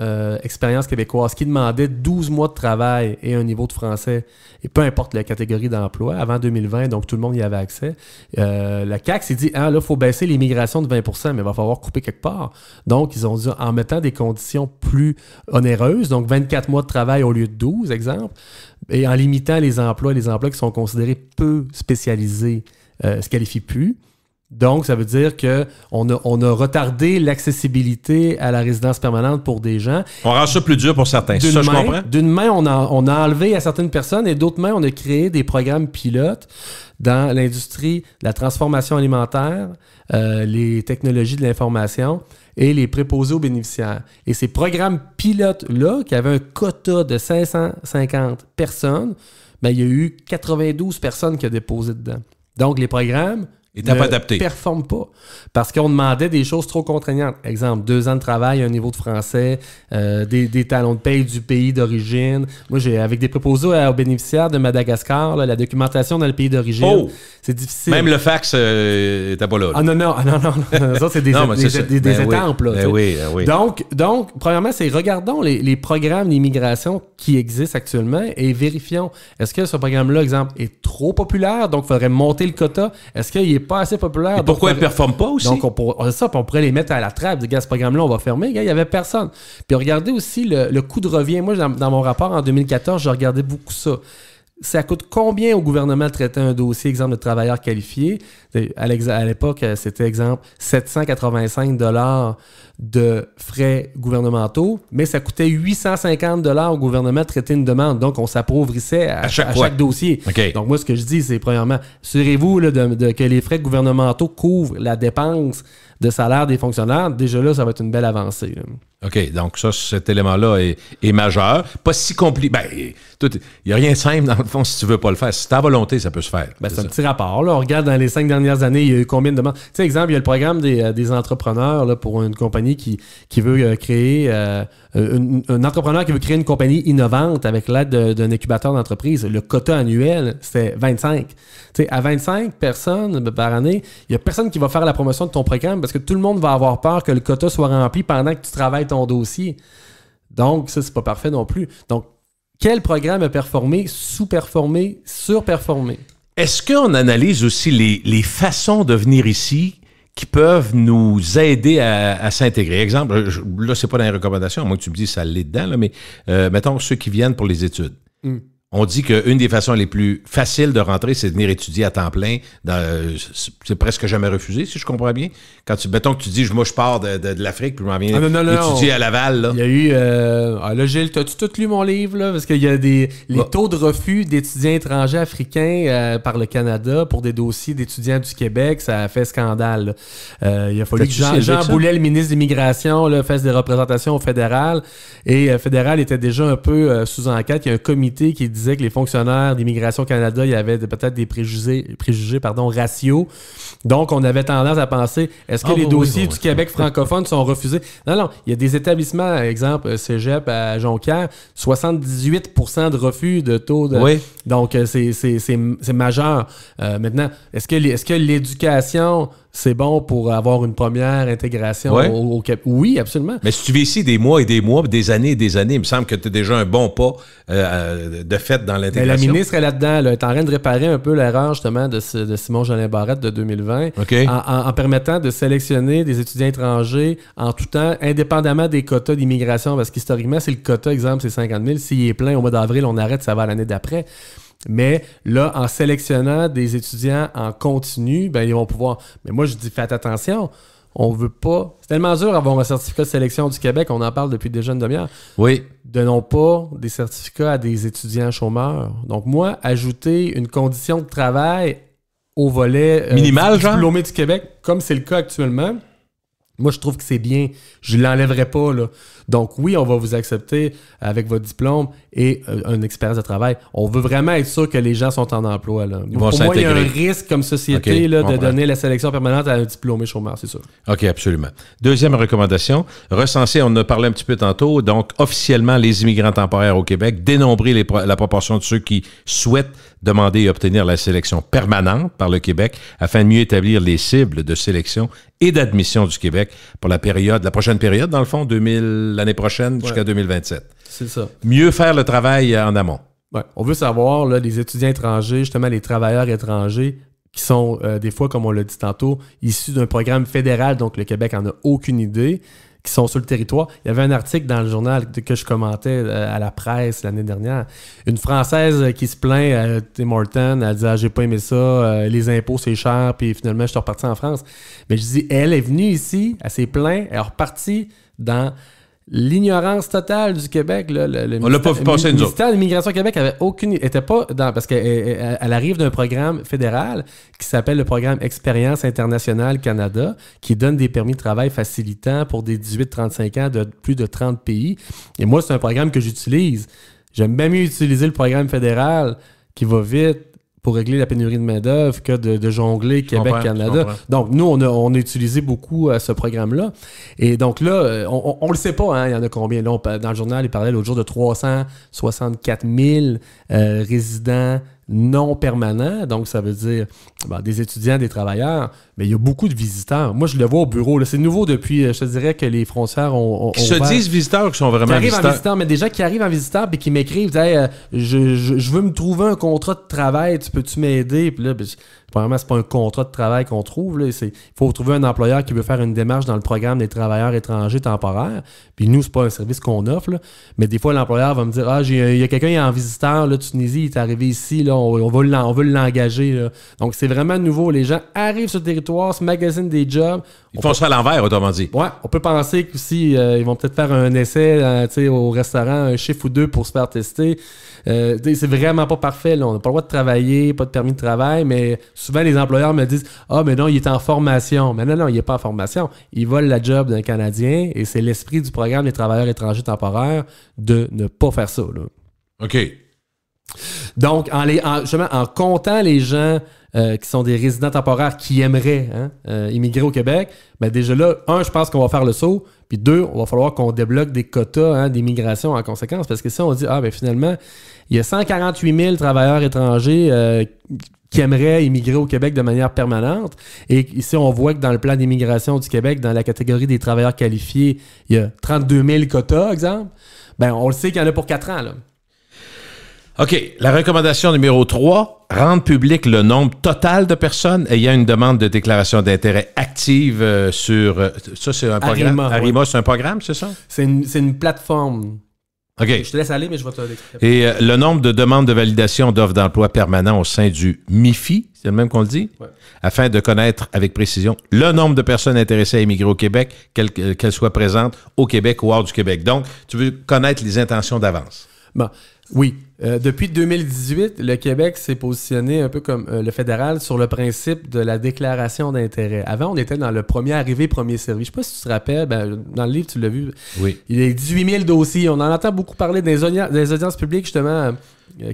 Speaker 3: Expérience québécoise qui demandait 12 mois de travail et un niveau de français. Et peu importe la catégorie d'emploi, avant 2020, donc tout le monde y avait accès. La CAQ s'est dit, là, il faut baisser l'immigration de 20%, mais il va falloir couper quelque part. Donc, ils ont dit, en mettant des conditions plus onéreuses, donc 24 mois de travail au lieu de 12, exemple, et en limitant les emplois qui sont considérés peu spécialisés se qualifient plus. Donc, ça veut dire qu'on a retardé l'accessibilité à la résidence permanente pour des gens.
Speaker 2: On rend ça plus dur pour certains. C'est ça, je comprends?
Speaker 3: D'une main, on a enlevé à certaines personnes et d'autres mains, on a créé des programmes pilotes dans l'industrie de la transformation alimentaire, les technologies de l'information et les préposés aux bénéficiaires. Et ces programmes pilotes-là, qui avaient un quota de 550 personnes, ben, il y a eu 92 personnes qui ont déposé dedans. Donc, les programmes ne performent pas. Parce qu'on demandait des choses trop contraignantes. Exemple, 2 ans de travail, un niveau de français, des talons de paye du pays d'origine. Moi, avec des préposés aux bénéficiaires de Madagascar, là, la documentation dans le pays d'origine, c'est difficile.
Speaker 2: Même le fax n'était pas là.
Speaker 3: Ah non. Ça, c'est des étampes. Là,
Speaker 2: oui.
Speaker 3: Donc, premièrement, c'est regardons les programmes d'immigration qui existent actuellement et vérifions. Est-ce que ce programme-là, exemple, est trop populaire? Donc, il faudrait monter le quota. Est-ce qu'il est pas assez populaire?
Speaker 2: Et pourquoi ils ne performent pas aussi?
Speaker 3: Donc, on pourrait les mettre à la trappe. Ce programme-là, on va fermer. Il n'y avait personne. Puis, regardez aussi le coût de revient. Moi, dans mon rapport en 2014, je regardais beaucoup ça. Ça coûte combien au gouvernement de traiter un dossier, exemple, de travailleurs qualifiés? À l'époque, c'était, exemple, 785 $ de frais gouvernementaux, mais ça coûtait 850 $ au gouvernement de traiter une demande. Donc, on s'appauvrissait à chaque dossier.
Speaker 2: Okay.
Speaker 3: Donc, moi, ce que je dis, c'est, premièrement, assurez-vous là, que les frais gouvernementaux couvrent la dépense de salaire des fonctionnaires. Déjà là, ça va être une belle avancée. Là.
Speaker 2: OK, donc ça, cet élément-là est majeur. Pas si compliqué. Ben, il n'y a rien de simple, dans le fond, si tu veux pas le faire. Si tu as volonté, ça peut se faire.
Speaker 3: Ben, c'est un petit rapport. Là. On regarde dans les 5 dernières années, il y a eu combien de demandes. Tu sais, exemple, il y a le programme des entrepreneurs là, pour une compagnie qui veut créer... un entrepreneur qui veut créer une compagnie innovante avec l'aide d'un incubateur d'entreprise. Le quota annuel, c'était 25. Tu sais, à 25 personnes par année, il n'y a personne qui va faire la promotion de ton programme parce que tout le monde va avoir peur que le quota soit rempli pendant que tu travailles ton dossier. Donc, ça, c'est pas parfait non plus. Donc, quel programme a performé, sous-performé, surperformé?
Speaker 2: Est-ce qu'on analyse aussi les façons de venir ici qui peuvent nous aider à s'intégrer? Exemple, là, c'est pas dans les recommandations, à moins que tu me dises ça l'est dedans, là, mais mettons ceux qui viennent pour les études. On dit qu'une des façons les plus faciles de rentrer, c'est de venir étudier à temps plein. C'est presque jamais refusé, si je comprends bien. Quand mettons que tu dis, moi, je pars de l'Afrique, puis je m'en viens étudier à Laval. Là.
Speaker 3: Il y a eu... là, Gilles, t'as-tu tout lu mon livre? Là? Parce qu'il y a les taux de refus d'étudiants étrangers africains par le Canada pour des dossiers d'étudiants du Québec, ça a fait scandale. Il a fallu que Jean Boulet, le ministre de l'Immigration, là, fasse des représentations au fédéral. Et fédéral était déjà un peu sous enquête. Il y a un comité qui disait que les fonctionnaires d'Immigration Canada, il y avait peut-être des préjugés raciaux. Donc, on avait tendance à penser, est-ce que les dossiers du Québec francophone sont refusés? Non, il y a des établissements, exemple, Cégep à Jonquière, 78% de refus de taux de...
Speaker 2: Oui.
Speaker 3: Donc, c'est majeur. Maintenant, est-ce que l'éducation... c'est bon pour avoir une première intégration au Québec? Oui, absolument.
Speaker 2: Mais si tu vis ici des mois et des mois, des années et des années, il me semble que tu as déjà un bon pas de fait dans l'intégration.
Speaker 3: Mais la ministre est là-dedans. Elle est en train de réparer un peu l'erreur, justement, de Simon-Jolin Barrette de 2020 en permettant de sélectionner des étudiants étrangers en tout temps, indépendamment des quotas d'immigration. Parce qu'historiquement, si le quota, exemple, c'est 50 000, s'il est plein au mois d'avril, on arrête, ça va l'année d'après. Mais là, en sélectionnant des étudiants en continu, ben ils vont pouvoir... Mais moi, je dis, faites attention, on veut pas... C'est tellement dur d'avoir un certificat de sélection du Québec, on en parle depuis déjà une demi-heure.
Speaker 2: Oui.
Speaker 3: Donnons pas des certificats à des étudiants chômeurs. Donc moi, ajouter une condition de travail au volet
Speaker 2: minimal,
Speaker 3: diplômé du Québec, comme c'est le cas actuellement... Moi, je trouve que c'est bien. Je ne l'enlèverai pas, là. Donc, oui, on va vous accepter avec votre diplôme et une expérience de travail. On veut vraiment être sûr que les gens sont en emploi, là. Pour moi, il y a un risque comme société là, de donner la sélection permanente à un diplômé chômeur, c'est sûr.
Speaker 2: OK, absolument. Deuxième recommandation, recenser, on en a parlé un petit peu tantôt, donc officiellement, les immigrants temporaires au Québec, dénombrer la proportion de ceux qui souhaitent demander et obtenir la sélection permanente par le Québec afin de mieux établir les cibles de sélection et d'admission du Québec pour la prochaine période, dans le fond, l'année prochaine jusqu'à 2027.
Speaker 3: C'est ça.
Speaker 2: Mieux faire le travail en amont.
Speaker 3: Ouais. On veut savoir, là, les étudiants étrangers, justement les travailleurs étrangers, qui sont des fois, comme on l'a dit tantôt, issus d'un programme fédéral, donc le Québec en a aucune idée, qui sont sur le territoire. Il y avait un article dans le journal que je commentais à la presse l'année dernière. Une Française qui se plaint à Tim Hortons, elle dit « Ah, j'ai pas aimé ça, les impôts, c'est cher, puis finalement, je suis reparti en France. » Mais je dis, elle est venue ici, elle s'est plainte, elle est repartie dans l'ignorance totale du Québec. Là,
Speaker 2: on l'a pas vu passer, nous autres. Le
Speaker 3: ministère de l'Immigration Québec avait aucune... était pas dans... Parce qu'elle arrive d'un programme fédéral qui s'appelle le programme Expérience internationale Canada, qui donne des permis de travail facilitants pour des 18-35 ans de plus de 30 pays. Et moi, c'est un programme que j'utilise. J'aime bien mieux utiliser le programme fédéral qui va vite pour régler la pénurie de main-d'œuvre que de jongler Québec-Canada. Donc, nous, on a utilisé beaucoup ce programme-là. Et donc là, on le sait pas, hein, il y en a combien. Là, dans le journal, il parlait l'autre jour de 364 000 résidents non permanents. Donc, ça veut dire des étudiants, des travailleurs. Mais il y a beaucoup de visiteurs. Moi, je le vois au bureau. Là, c'est nouveau depuis, je te dirais que les frontières ont
Speaker 2: qui se disent visiteurs ou qui sont vraiment
Speaker 3: qui arrivent
Speaker 2: visiteurs?
Speaker 3: En visiteur, mais des gens qui arrivent en visiteur et qui m'écrivent, hey, je veux me trouver un contrat de travail, peux-tu m'aider? Puis là, premièrement, c'est pas un contrat de travail qu'on trouve. Il faut trouver un employeur qui veut faire une démarche dans le programme des travailleurs étrangers temporaires. Puis nous, c'est pas un service qu'on offre. Là. Mais des fois, l'employeur va me dire, il y a quelqu'un qui est en visiteur, là, Tunisie, il est arrivé ici, là, on veut l'engager. Là. Donc, c'est vraiment nouveau. Les gens arrivent sur le territoire, se magasinent des jobs.
Speaker 2: Ils font ça à l'envers, autrement dit.
Speaker 3: Ouais, on peut penser qu'aussi, ils vont peut-être faire un essai au restaurant, un chiffre ou deux pour se faire tester. C'est vraiment pas parfait. Là. On n'a pas le droit de travailler, pas de permis de travail, mais souvent les employeurs me disent « Ah, mais non, il est en formation. » Mais non, il n'est pas en formation. Il vole la job d'un Canadien et c'est l'esprit du programme des travailleurs étrangers temporaires de ne pas faire ça. Là.
Speaker 2: OK.
Speaker 3: Donc, en comptant les gens qui sont des résidents temporaires qui aimeraient immigrer au Québec, ben déjà là, je pense qu'on va faire le saut, puis deux, on va falloir qu'on débloque des quotas d'immigration en conséquence, parce que si on dit, finalement, il y a 148 000 travailleurs étrangers qui aimeraient immigrer au Québec de manière permanente, et ici, on voit que dans le plan d'immigration du Québec, dans la catégorie des travailleurs qualifiés, il y a 32 000 quotas, exemple, ben on le sait qu'il y en a pour 4 ans, là.
Speaker 2: OK. La recommandation numéro 3, rendre public le nombre total de personnes ayant une demande de déclaration d'intérêt active sur... ça, c'est un programme? Arima, c'est un programme, c'est ça?
Speaker 3: C'est une plateforme.
Speaker 2: OK.
Speaker 3: Je te laisse aller, mais je vais te l'expliquer.
Speaker 2: Et le nombre de demandes de validation d'offres d'emploi permanents au sein du MIFI, c'est le même qu'on le dit?
Speaker 3: Ouais.
Speaker 2: Afin de connaître avec précision le nombre de personnes intéressées à émigrer au Québec, qu'elles soient présentes au Québec ou hors du Québec. Donc, tu veux connaître les intentions d'avance.
Speaker 3: Bon, oui. Depuis 2018, le Québec s'est positionné un peu comme le fédéral sur le principe de la déclaration d'intérêt. Avant, on était dans le premier arrivé, premier servi. Je ne sais pas si tu te rappelles, dans le livre, tu l'as vu.
Speaker 2: Oui.
Speaker 3: Il y a 18 000 dossiers. On en entend beaucoup parler des audiences publiques, justement.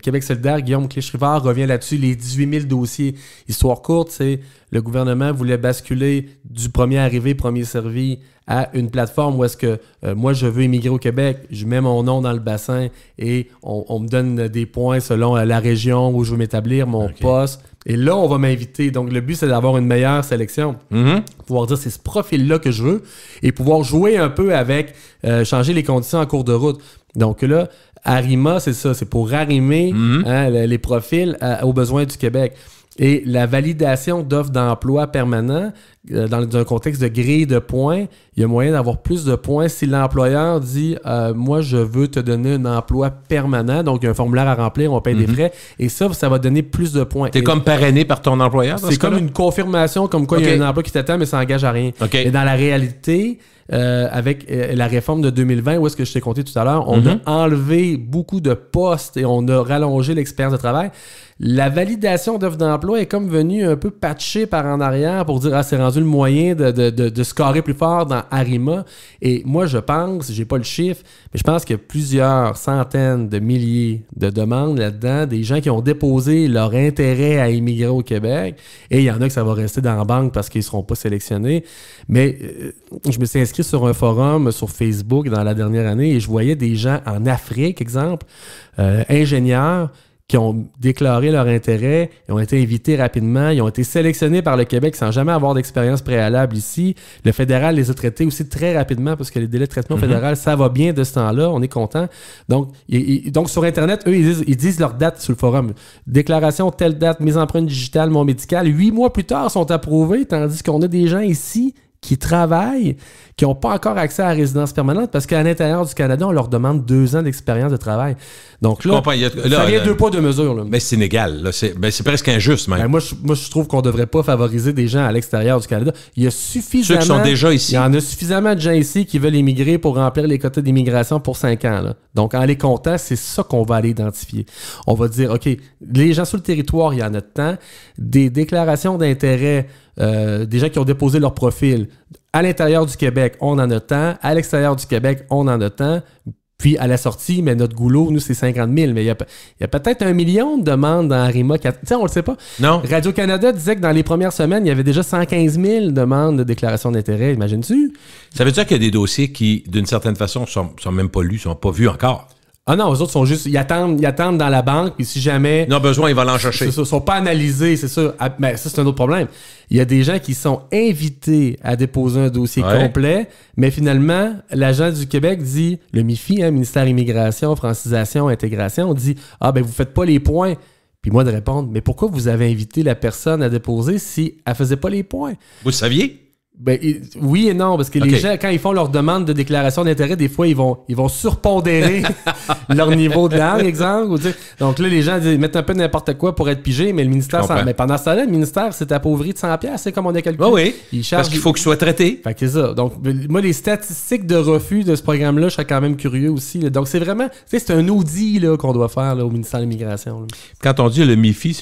Speaker 3: Québec solidaire, Guillaume Clich-Rivard revient là-dessus, les 18 000 dossiers. Histoire courte, c'est le gouvernement voulait basculer du premier arrivé, premier servi à une plateforme où est-ce que moi, je veux immigrer au Québec, je mets mon nom dans le bassin et on me donne des points selon la région où je veux m'établir, mon poste. Et là, on va m'inviter. Donc, le but, c'est d'avoir une meilleure sélection. Pouvoir dire, c'est ce profil-là que je veux et pouvoir jouer un peu avec, changer les conditions en cours de route. Donc là, Arima, c'est ça, c'est pour arrimer les profils aux besoins du Québec. Et la validation d'offres d'emploi permanents, dans un contexte de grille de points, il y a moyen d'avoir plus de points si l'employeur dit moi, je veux te donner un emploi permanent. Donc, il y a un formulaire à remplir, on paye des frais. Et ça va donner plus de points.
Speaker 2: T'es comme parrainé par ton employeur?
Speaker 3: C'est comme une confirmation, comme quoi il y a un emploi qui t'attend, mais ça n'engage à rien. Et dans la réalité, avec la réforme de 2020, où est-ce que je t'ai compté tout à l'heure, on a enlevé beaucoup de postes et on a rallongé l'expérience de travail. La validation d'offres d'emploi est comme venue un peu patchée par en arrière pour dire c'est rendu le moyen de scorer plus fort dans Arima. Et moi, je pense, j'ai pas le chiffre, mais je pense qu'il y a plusieurs centaines de milliers de demandes là-dedans, des gens qui ont déposé leur intérêt à immigrer au Québec. Et il y en a que ça va rester dans la banque parce qu'ils ne seront pas sélectionnés. Mais je me suis inscrit sur un forum sur Facebook dans la dernière année et je voyais des gens en Afrique, exemple, ingénieurs, qui ont déclaré leur intérêt, ils ont été invités rapidement, ils ont été sélectionnés par le Québec sans jamais avoir d'expérience préalable ici. Le fédéral les a traités aussi très rapidement parce que les délais de traitement fédéral, ça va bien de ce temps-là, on est content. Donc sur Internet, eux, ils disent leur date sur le forum. Déclaration, telle date, mise en empreinte digitale, mon médical. 8 mois plus tard, sont approuvés, tandis qu'on a des gens ici qui travaillent, qui n'ont pas encore accès à la résidence permanente parce qu'à l'intérieur du Canada, on leur demande 2 ans d'expérience de travail. Donc là, ça vient 2 poids, 2 mesures. Là.
Speaker 2: Mais c'est inégal. Là. C'est presque injuste, même.
Speaker 3: Moi, je trouve qu'on ne devrait pas favoriser des gens à l'extérieur du Canada. Il y a suffisamment...
Speaker 2: Ceux qui sont déjà ici.
Speaker 3: Il y en a suffisamment de gens ici qui veulent immigrer pour remplir les quotas d'immigration pour 5 ans. Là. Donc, en les comptant, c'est ça qu'on va aller identifier. On va dire, OK, les gens sur le territoire, il y en a de temps. Des déclarations d'intérêt, des gens qui ont déposé leur profil. À l'intérieur du Québec, on en a tant. À l'extérieur du Québec, on en a tant. Puis, à la sortie, mais notre goulot, nous, c'est 50 000. Mais il y a peut-être 1 million de demandes dans Arima. Tu sais, on le sait pas.
Speaker 2: Non.
Speaker 3: Radio-Canada disait que dans les premières semaines, il y avait déjà 115 000 demandes de déclaration d'intérêt. Imagines-tu?
Speaker 2: Ça veut dire qu'il y a des dossiers qui, d'une certaine façon, sont même pas lus, sont pas vus encore.
Speaker 3: Ah non, eux autres sont juste... Ils attendent dans la banque, puis si jamais...
Speaker 2: Ils ont besoin, ils vont l'en chercher.
Speaker 3: C'est ça, ils sont pas analysés, c'est ça. Mais ça, c'est un autre problème. Il y a des gens qui sont invités à déposer un dossier complet, mais finalement, l'agent du Québec dit, le MIFI, Ministère Immigration, Francisation, Intégration, dit « Ah, ben vous faites pas les points. » Puis moi de répondre « Mais pourquoi vous avez invité la personne à déposer si elle faisait pas les points? »
Speaker 2: Vous le saviez?
Speaker 3: Ben, oui et non, parce que les gens, quand ils font leur demande de déclaration d'intérêt, des fois, ils vont surpondérer leur niveau de langue, exemple. Ou, donc là, les gens mettent un peu n'importe quoi pour être pigés, mais le ministère... Mais pendant ce temps-là, le ministère s'est appauvri de 100$, c'est comme on a calculé.
Speaker 2: Oui, parce qu'il faut qu'il soit traité.
Speaker 3: Fait que c'est ça. Donc, moi, les statistiques de refus de ce programme-là, je serais quand même curieux aussi. Là. Donc, c'est vraiment... C'est un audit là, qu'on doit faire là, au ministère de l'Immigration. Là.
Speaker 2: Quand on dit le MIFI,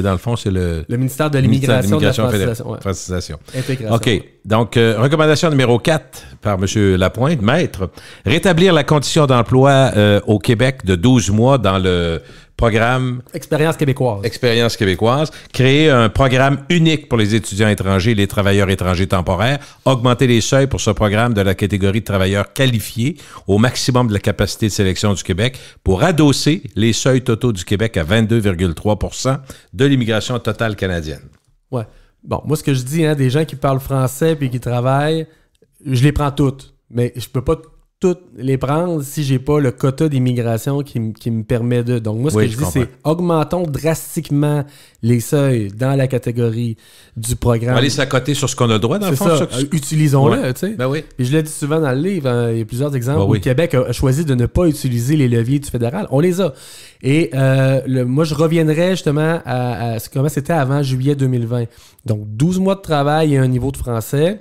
Speaker 2: dans le fond, c'est le
Speaker 3: ministère de l'Immigration, de la
Speaker 2: Francisation.
Speaker 3: Intégration.
Speaker 2: OK. Donc, recommandation numéro 4 par M. Lapointe, maître, rétablir la condition d'emploi au Québec de 12 mois dans le programme
Speaker 3: Expérience québécoise,
Speaker 2: créer un programme unique pour les étudiants étrangers et les travailleurs étrangers temporaires, augmenter les seuils pour ce programme de la catégorie de travailleurs qualifiés au maximum de la capacité de sélection du Québec pour adosser les seuils totaux du Québec à 22,3% de l'immigration totale canadienne.
Speaker 3: Ouais. Bon, moi, ce que je dis, des gens qui parlent français puis qui travaillent, je les prends toutes. Mais je peux pas toutes les prendre si j'ai pas le quota d'immigration qui me permet de... Donc, moi, ce que je dis, c'est augmentons drastiquement les seuils dans la catégorie du programme. On va
Speaker 2: aller s'accoter sur ce qu'on a le droit, dans le fond.
Speaker 3: Ça. Utilisons-le, tu sais.
Speaker 2: Ben oui.
Speaker 3: Et je l'ai dit souvent dans le livre, hein, il y a plusieurs exemples où le Québec a choisi de ne pas utiliser les leviers du fédéral. On les a. Et moi, je reviendrai justement à comment c'était avant juillet 2020. Donc, 12 mois de travail et un niveau de français.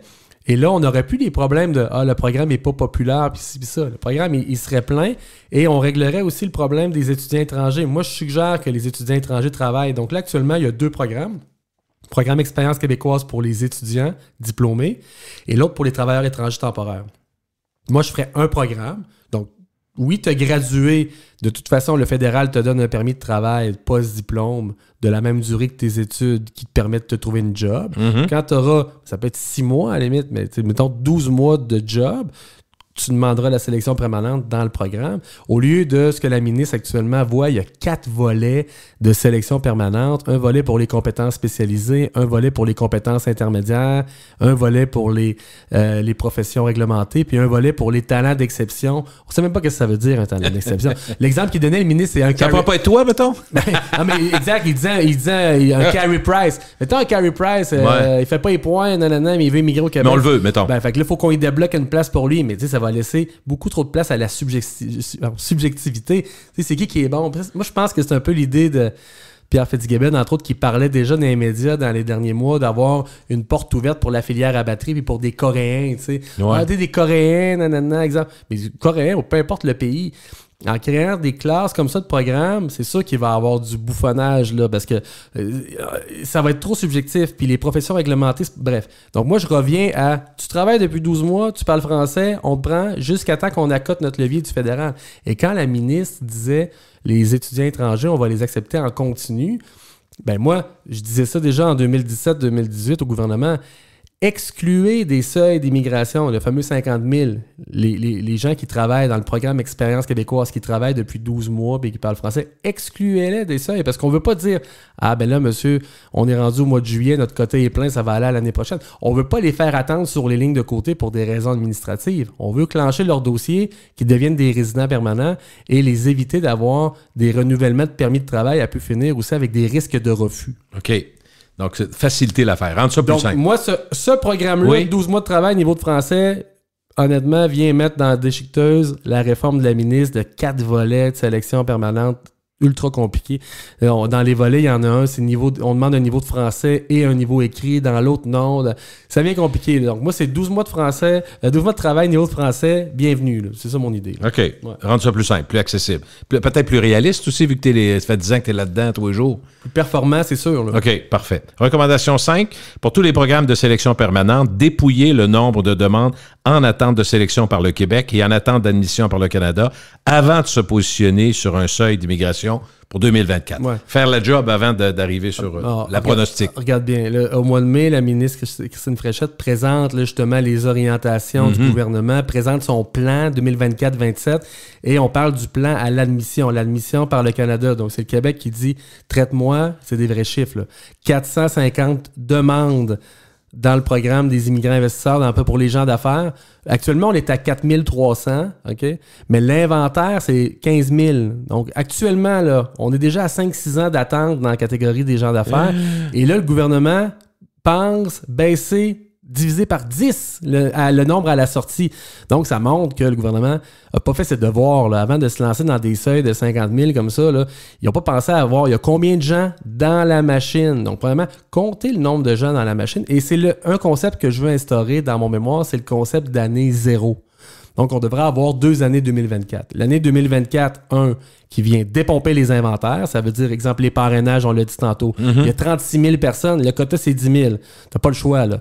Speaker 3: Et là, on n'aurait plus des problèmes de « Ah, le programme n'est pas populaire, puis ci, puis ça ». Le programme, il serait plein et on réglerait aussi le problème des étudiants étrangers. Moi, je suggère que les étudiants étrangers travaillent. Donc là, actuellement, il y a 2 programmes. Programme Expérience québécoise pour les étudiants diplômés et l'autre pour les travailleurs étrangers temporaires. Moi, je ferais un programme. Donc, oui, tu as gradué. De toute façon, le fédéral te donne un permis de travail post-diplôme de la même durée que tes études qui te permettent de te trouver une job. Quand tu auras, ça peut être 6 mois à la limite, mais mettons 12 mois de job, tu demanderas la sélection permanente dans le programme. Au lieu de ce que la ministre actuellement voit, il y a 4 volets de sélection permanente. Un volet pour les compétences spécialisées, un volet pour les compétences intermédiaires, un volet pour les professions réglementées, puis un volet pour les talents d'exception. On ne sait même pas ce que ça veut dire, un talent d'exception. L'exemple qu'il donnait le ministre, c'est un...
Speaker 2: Ça ne va pas être toi, mettons?
Speaker 3: Non, mais exact, il disait un carry price. Mettons un carry price, il fait pas les points, mais il veut immigrer au Québec.
Speaker 2: Mais on le veut, mettons.
Speaker 3: Fait que là, il faut qu'on y débloque une place pour lui, mais tu sais, ça va laisser beaucoup trop de place à la subjectivité. Tu sais, c'est qui est bon? Moi, je pense que c'est un peu l'idée de Pierre Fitzgibbon, entre autres, qui parlait déjà dans les médias dans les derniers mois d'avoir une porte ouverte pour la filière à batterie puis pour des Coréens, tu sais.
Speaker 2: Ouais.
Speaker 3: Des Coréens, exemple. Mais des Coréens, ou peu importe le pays. En créant des classes comme ça de programme, c'est sûr qu'il va y avoir du bouffonnage, là, parce que ça va être trop subjectif. Puis les professions réglementées, bref. Donc moi, je reviens à, tu travailles depuis 12 mois, tu parles français, on te prend jusqu'à temps qu'on accote notre levier du fédéral. Et quand la ministre disait, les étudiants étrangers, on va les accepter en continu, ben moi, je disais ça déjà en 2017-2018 au gouvernement. Excluez des seuils d'immigration, le fameux 50 000, les gens qui travaillent dans le programme Expérience québécoise, qui travaillent depuis 12 mois et qui parlent français, excluez-les des seuils, parce qu'on ne veut pas dire « Ah ben là, monsieur, on est rendu au mois de juillet, notre quota est plein, ça va aller à l'année prochaine. » On ne veut pas les faire attendre sur les lignes de côté pour des raisons administratives. On veut clencher leur dossier, qu'ils deviennent des résidents permanents et les éviter d'avoir des renouvellements de permis de travail à pu finir aussi avec des risques de refus.
Speaker 2: OK. Donc, c'est faciliter l'affaire. Rendre ça plus simple.
Speaker 3: Moi, ce programme-là, 12 mois de travail, niveau de français, honnêtement, vient mettre dans la déchiqueteuse la réforme de la ministre de 4 volets de sélection permanente ultra compliqué. Dans les volets, il y en a un, c'est on demande un niveau de français et un niveau écrit. Dans l'autre, non. Ça devient compliqué. Donc, moi, c'est 12 mois de français, 12 mois de travail, niveau de français, bienvenue. Là. C'est ça mon idée.
Speaker 2: Là. OK. Ouais. Rendre ça plus simple, plus accessible. Peut-être plus réaliste aussi, vu que ça fait 10 ans que tu es là-dedans tous les jours.
Speaker 3: Plus performant, c'est sûr. Là.
Speaker 2: OK, parfait. Recommandation 5. Pour tous les programmes de sélection permanente, dépouiller le nombre de demandes en attente de sélection par le Québec et en attente d'admission par le Canada avant de se positionner sur un seuil d'immigration pour 2024. Ouais. Faire la job avant d'arriver sur la pronostic.
Speaker 3: Regarde bien, là, au mois de mai, la ministre Christine Fréchette présente là, justement les orientations du gouvernement, présente son plan 2024-27 et on parle du plan à l'admission par le Canada. Donc, c'est le Québec qui dit « Traite-moi », c'est des vrais chiffres, là, 450 demandes dans le programme des immigrants investisseurs pour les gens d'affaires. Actuellement, on est à 4300, OK? Mais l'inventaire, c'est 15 000. Donc, actuellement, là, on est déjà à 5-6 ans d'attente dans la catégorie des gens d'affaires. Et là, le gouvernement pense baisser, diviser par 10 le nombre à la sortie. Donc, ça montre que le gouvernement n'a pas fait ses devoirs. Là. Avant de se lancer dans des seuils de 50 000 comme ça, là, ils n'ont pas pensé à voir il y a combien de gens dans la machine. Donc, premièrement, compter le nombre de gens dans la machine. Et c'est un concept que je veux instaurer dans mon mémoire, c'est le concept d'année zéro. Donc, on devrait avoir 2 années 2024. L'année 2024, qui vient dépomper les inventaires. Ça veut dire, exemple, les parrainages, on l'a dit tantôt. Il y a 36 000 personnes. Le quota, c'est 10 000. Tu n'as pas le choix, là.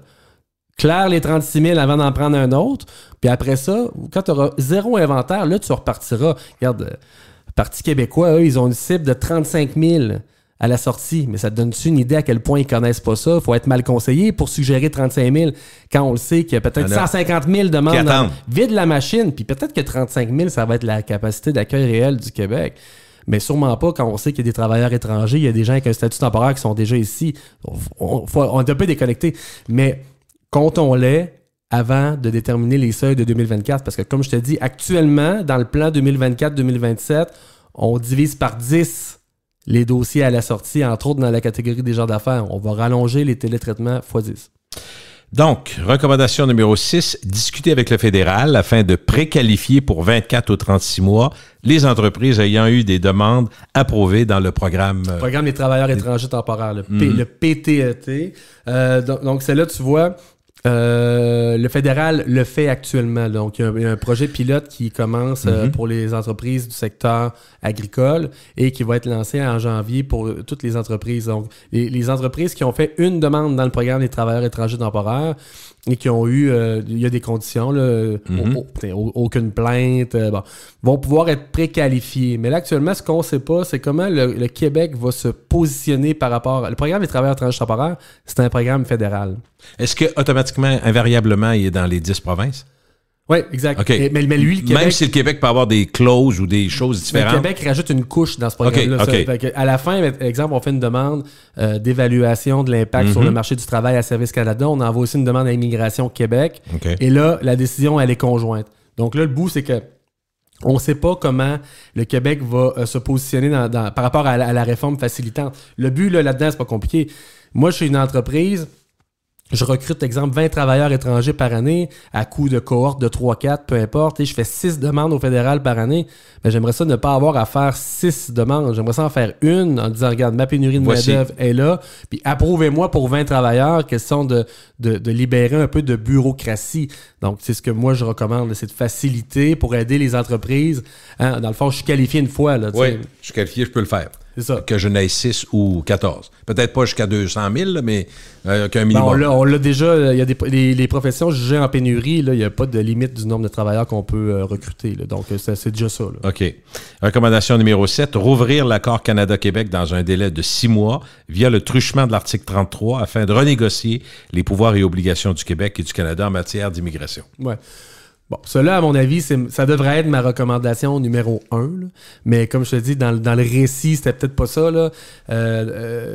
Speaker 3: Claire les 36 000 avant d'en prendre un autre. Puis après ça, quand tu auras 0 inventaire, là, tu repartiras. Regarde, Parti québécois, eux, ils ont une cible de 35 000 à la sortie. Mais ça te donne-tu une idée à quel point ils connaissent pas ça? Il faut être mal conseillé pour suggérer 35 000 quand on le sait qu'il y a peut-être 150 000 demandes. Vide la machine. Puis peut-être que 35 000, ça va être la capacité d'accueil réelle du Québec. Mais sûrement pas quand on sait qu'il y a des travailleurs étrangers, il y a des gens avec un statut temporaire qui sont déjà ici. On est un peu déconnectés. Mais comptons-les avant de déterminer les seuils de 2024. Parce que, comme je te dis, actuellement, dans le plan 2024-2027, on divise par 10 les dossiers à la sortie, entre autres dans la catégorie des gens d'affaires. On va rallonger les télétraitements x10.
Speaker 2: Donc, recommandation numéro 6, discuter avec le fédéral afin de préqualifier pour 24 ou 36 mois les entreprises ayant eu des demandes approuvées dans le programme...
Speaker 3: Le programme des travailleurs étrangers temporaires, le PTET. Donc, c'est là, tu vois... le fédéral le fait actuellement. Donc, il y a un projet pilote qui commence pour les entreprises du secteur agricole et qui va être lancé en janvier pour toutes les entreprises. Donc, les entreprises qui ont fait une demande dans le programme des travailleurs étrangers temporaires et qui ont eu, il y a des conditions, là, aucune plainte, vont pouvoir être préqualifiés. Mais là, actuellement, ce qu'on ne sait pas, c'est comment le Québec va se positionner par rapport... Le programme des travailleurs étrangers temporaires, c'est un programme fédéral.
Speaker 2: Est-ce que automatiquement, invariablement, il est dans les 10 provinces?
Speaker 3: Oui, exact.
Speaker 2: Okay.
Speaker 3: Mais lui, le Québec...
Speaker 2: Même si le Québec peut avoir des clauses ou des choses différentes.
Speaker 3: Le Québec rajoute une couche dans ce programme-là.
Speaker 2: Okay.
Speaker 3: À la fin, exemple, on fait une demande d'évaluation de l'impact sur le marché du travail à Service Canada. On envoie aussi une demande à Immigration Québec.
Speaker 2: Okay.
Speaker 3: Et là, la décision, elle est conjointe. Donc là, le bout, c'est que on ne sait pas comment le Québec va se positionner par rapport à la réforme facilitante. Le but là-dedans, c'est pas compliqué. Moi, je suis une entreprise... Je recrute, exemple, 20 travailleurs étrangers par année à coût de cohorte de 3-4, peu importe. Et je fais 6 demandes au fédéral par année. Mais j'aimerais ça ne pas avoir à faire 6 demandes. J'aimerais ça en faire une en disant, regarde, ma pénurie de main-d'œuvre est là. Puis approuvez-moi pour 20 travailleurs, question de libérer un peu de bureaucratie. Donc, c'est ce que moi, je recommande, c'est de faciliter pour aider les entreprises. Hein? Dans le fond, je suis qualifié une fois. Là,
Speaker 2: oui, je suis qualifié, je peux le faire.
Speaker 3: C'est ça.
Speaker 2: Que je n'aie 6 ou 14. Peut-être pas jusqu'à 200 000, mais qu'un minimum.
Speaker 3: On l'a déjà. Il y a les professions jugées en pénurie, il n'y a pas de limite du nombre de travailleurs qu'on peut recruter. Là. Donc, c'est déjà ça. Là.
Speaker 2: OK. Recommandation numéro 7, rouvrir l'accord Canada-Québec dans un délai de 6 mois via le truchement de l'article 33 afin de renégocier les pouvoirs et obligations du Québec et du Canada en matière d'immigration.
Speaker 3: Ouais. Bon, cela, à mon avis, ça devrait être ma recommandation numéro 1. Là. Mais comme je te dis, dans le récit, c'était peut-être pas ça. Là.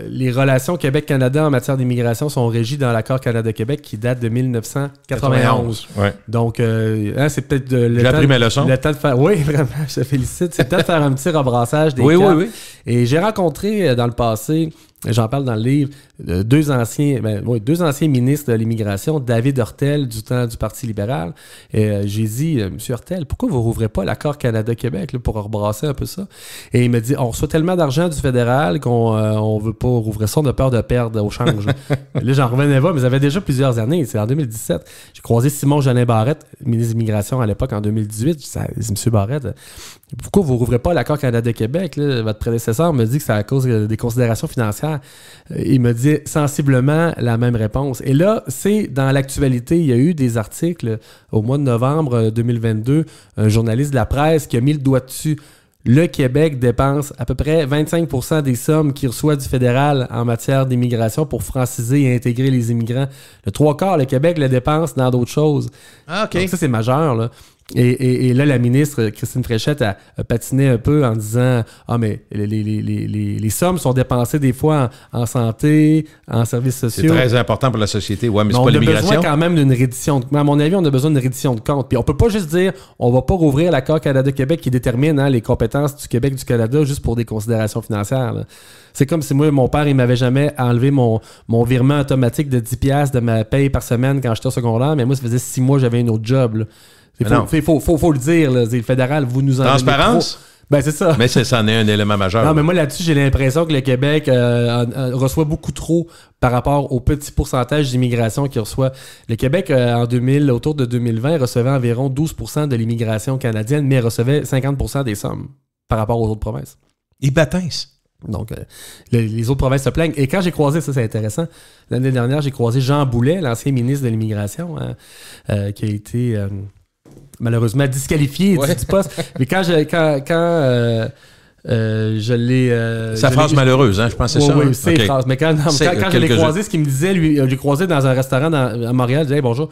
Speaker 3: Les relations Québec-Canada en matière d'immigration sont régies dans l'accord Canada-Québec qui date de 1991.
Speaker 2: Ouais.
Speaker 3: Donc, c'est peut-être
Speaker 2: J'ai appris ma leçon.
Speaker 3: Le temps de faire... Oui, vraiment, je te félicite. C'est peut-être de faire un petit rebrassage des
Speaker 2: cartes. Oui.
Speaker 3: Et j'ai rencontré dans le passé... J'en parle dans le livre, deux anciens ministres de l'immigration, David Hurtel, du temps du Parti libéral. Et j'ai dit, M. Hurtel, pourquoi vous ne rouvrez pas l'accord Canada-Québec là, pour rebrasser un peu ça? Et il me dit, on reçoit tellement d'argent du fédéral qu'on ne veut pas rouvrir ça, on a peur de perdre au change. Là, j'en revenais pas, mais ça avait déjà plusieurs années. C'est en 2017. J'ai croisé Simon-Jolin Barrette, ministre de l'immigration à l'époque, en 2018. Je dis, M. Barrette, pourquoi vous ne rouvrez pas l'accord Canada-Québec? Là? Votre prédécesseur me dit que c'est à cause des considérations financières. Il me dit sensiblement la même réponse. Et là, c'est dans l'actualité. Il y a eu des articles au mois de novembre 2022, un journaliste de la presse qui a mis le doigt dessus. Le Québec dépense à peu près 25% des sommes qu'il reçoit du fédéral en matière d'immigration pour franciser et intégrer les immigrants. Le 3/4, le Québec le dépense dans d'autres choses.
Speaker 2: Ah, OK.
Speaker 3: Donc ça, c'est majeur, là. Et là, la ministre Christine Fréchette a patiné un peu en disant « Ah, mais les sommes sont dépensées des fois en santé, en services sociaux. »
Speaker 2: C'est très important pour la société. Ouais, mais c'est
Speaker 3: on
Speaker 2: pas
Speaker 3: a
Speaker 2: l'immigration.
Speaker 3: besoin quand même d'une reddition. À mon avis, on a besoin d'une reddition de compte. Puis on peut pas juste dire on va pas rouvrir l'accord Canada-Québec qui détermine les compétences du Québec du Canada juste pour des considérations financières. Là. C'est comme si moi, mon père, il m'avait jamais enlevé mon virement automatique de 10$ de ma paye par semaine quand j'étais au secondaire, mais moi, ça faisait 6 mois que j'avais un autre job. Là. Il faut le dire, là, le fédéral, vous nous en
Speaker 2: transparence?
Speaker 3: Ben, c'est ça.
Speaker 2: Mais ça en est un élément majeur.
Speaker 3: Non, mais moi, là-dessus, j'ai l'impression que le Québec reçoit beaucoup trop par rapport au petit pourcentage d'immigration qu'il reçoit. Le Québec, autour de 2020, recevait environ 12% de l'immigration canadienne, mais recevait 50% des sommes par rapport aux autres provinces.
Speaker 2: Ils bâtissent.
Speaker 3: Donc, les autres provinces se plaignent. Et quand j'ai croisé, ça c'est intéressant, l'année dernière, j'ai croisé Jean Boulet, l'ancien ministre de l'Immigration, qui a été malheureusement disqualifié du poste. Mais quand Je l'ai...
Speaker 2: Sa phrase malheureuse, hein, je pense que c'est ça.
Speaker 3: Oui, c'est phrase. Mais quand je l'ai croisé, ce qu'il me disait, lui, je l'ai croisé dans un restaurant à Montréal, je disais hey, bonjour.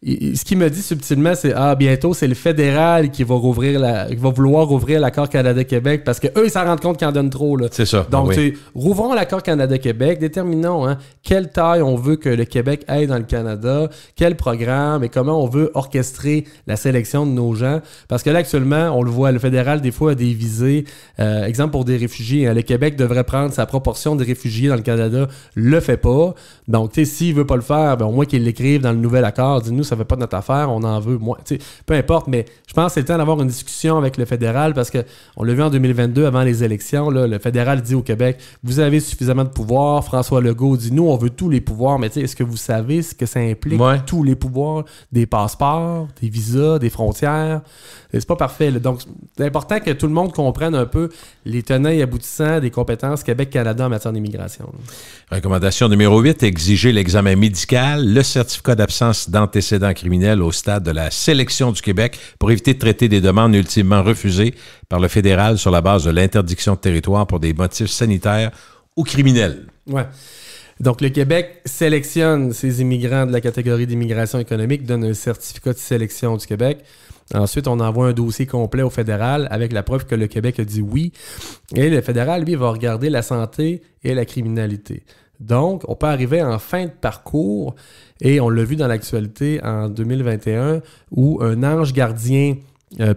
Speaker 3: Ce qu'il me dit subtilement, c'est bientôt, c'est le fédéral qui va vouloir rouvrir l'accord Canada-Québec parce qu'eux, ils s'en rendent compte qu'ils en donnent trop. Là.
Speaker 2: C'est ça.
Speaker 3: Donc, rouvrons l'accord Canada-Québec, déterminons quelle taille on veut que le Québec ait dans le Canada, quel programme et comment on veut orchestrer la sélection de nos gens. Parce que là, actuellement, on le voit, le fédéral, des fois, a des visées. Exemple pour des réfugiés. Le Québec devrait prendre sa proportion de réfugiés dans le Canada, le fait pas. Donc, s'il veut pas le faire, au moins qu'il l'écrive dans le nouvel accord. Dis-nous, ça fait pas de notre affaire, on en veut moins. Peu importe, mais je pense que c'est le temps d'avoir une discussion avec le fédéral parce qu'on l'a vu en 2022 avant les élections. Là, le fédéral dit au Québec, vous avez suffisamment de pouvoir. François Legault dit, nous, on veut tous les pouvoirs, mais est-ce que vous savez ce que ça implique, tous les pouvoirs, des passeports, des visas, des frontières? C'est pas parfait. Là. Donc, c'est important que tout le monde comprenne un peu les tenants et aboutissants des compétences Québec-Canada en matière d'immigration.
Speaker 2: Recommandation numéro 8, exiger l'examen médical, le certificat d'absence d'antécédents criminels au stade de la sélection du Québec pour éviter de traiter des demandes ultimement refusées par le fédéral sur la base de l'interdiction de territoire pour des motifs sanitaires ou criminels.
Speaker 3: Ouais. Donc, le Québec sélectionne ses immigrants de la catégorie d'immigration économique, donne un certificat de sélection du Québec. Ensuite, on envoie un dossier complet au fédéral avec la preuve que le Québec a dit oui. Et le fédéral, lui, va regarder la santé et la criminalité. Donc, on peut arriver en fin de parcours, et on l'a vu dans l'actualité en 2021, où un ange gardien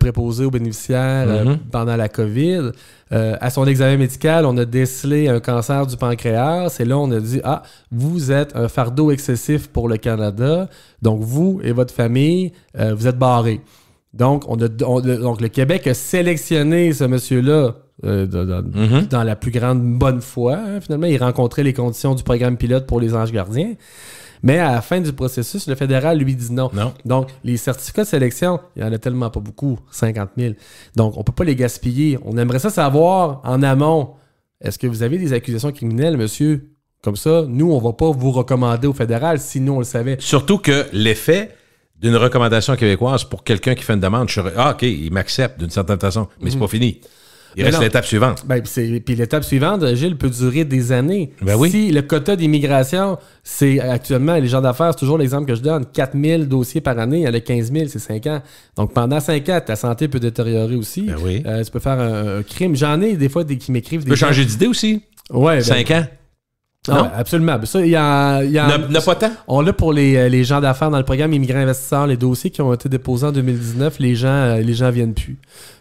Speaker 3: préposé aux bénéficiaires pendant la COVID, à son examen médical, on a décelé un cancer du pancréas, et là, on a dit « Ah, vous êtes un fardeau excessif pour le Canada, donc vous et votre famille, vous êtes barrés. » Donc, donc, le Québec a sélectionné ce monsieur-là dans la plus grande bonne foi. Hein. Finalement, il rencontrait les conditions du programme pilote pour les anges gardiens. Mais à la fin du processus, le fédéral lui dit non. Donc, les certificats de sélection, il n'y en a tellement pas beaucoup, 50 000. Donc, on ne peut pas les gaspiller. On aimerait ça savoir en amont. Est-ce que vous avez des accusations criminelles, monsieur? Comme ça, nous, on ne va pas vous recommander au fédéral si nous, on le savait.
Speaker 2: Surtout que l'effet d'une recommandation québécoise pour quelqu'un qui fait une demande, OK, il m'accepte d'une certaine façon, mais c'est pas fini. Il reste l'étape suivante.
Speaker 3: Puis l'étape suivante, Gilles, peut durer des années.
Speaker 2: Oui.
Speaker 3: Si le quota d'immigration, c'est actuellement, les gens d'affaires, c'est toujours l'exemple que je donne, 4 000 dossiers par année, il y en a 15 000, c'est 5 ans. Donc pendant 5 ans, ta santé peut détériorer aussi. Tu peux faire un crime. J'en ai des fois qui m'écrivent... Tu
Speaker 2: peux changer d'idée aussi.
Speaker 3: Ouais.
Speaker 2: 5 ans.
Speaker 3: Non, absolument. Ça, il y a
Speaker 2: n'a pas tant.
Speaker 3: On l'a pour les gens d'affaires dans le programme Immigrants Investisseurs, les dossiers qui ont été déposés en 2019, les gens viennent plus.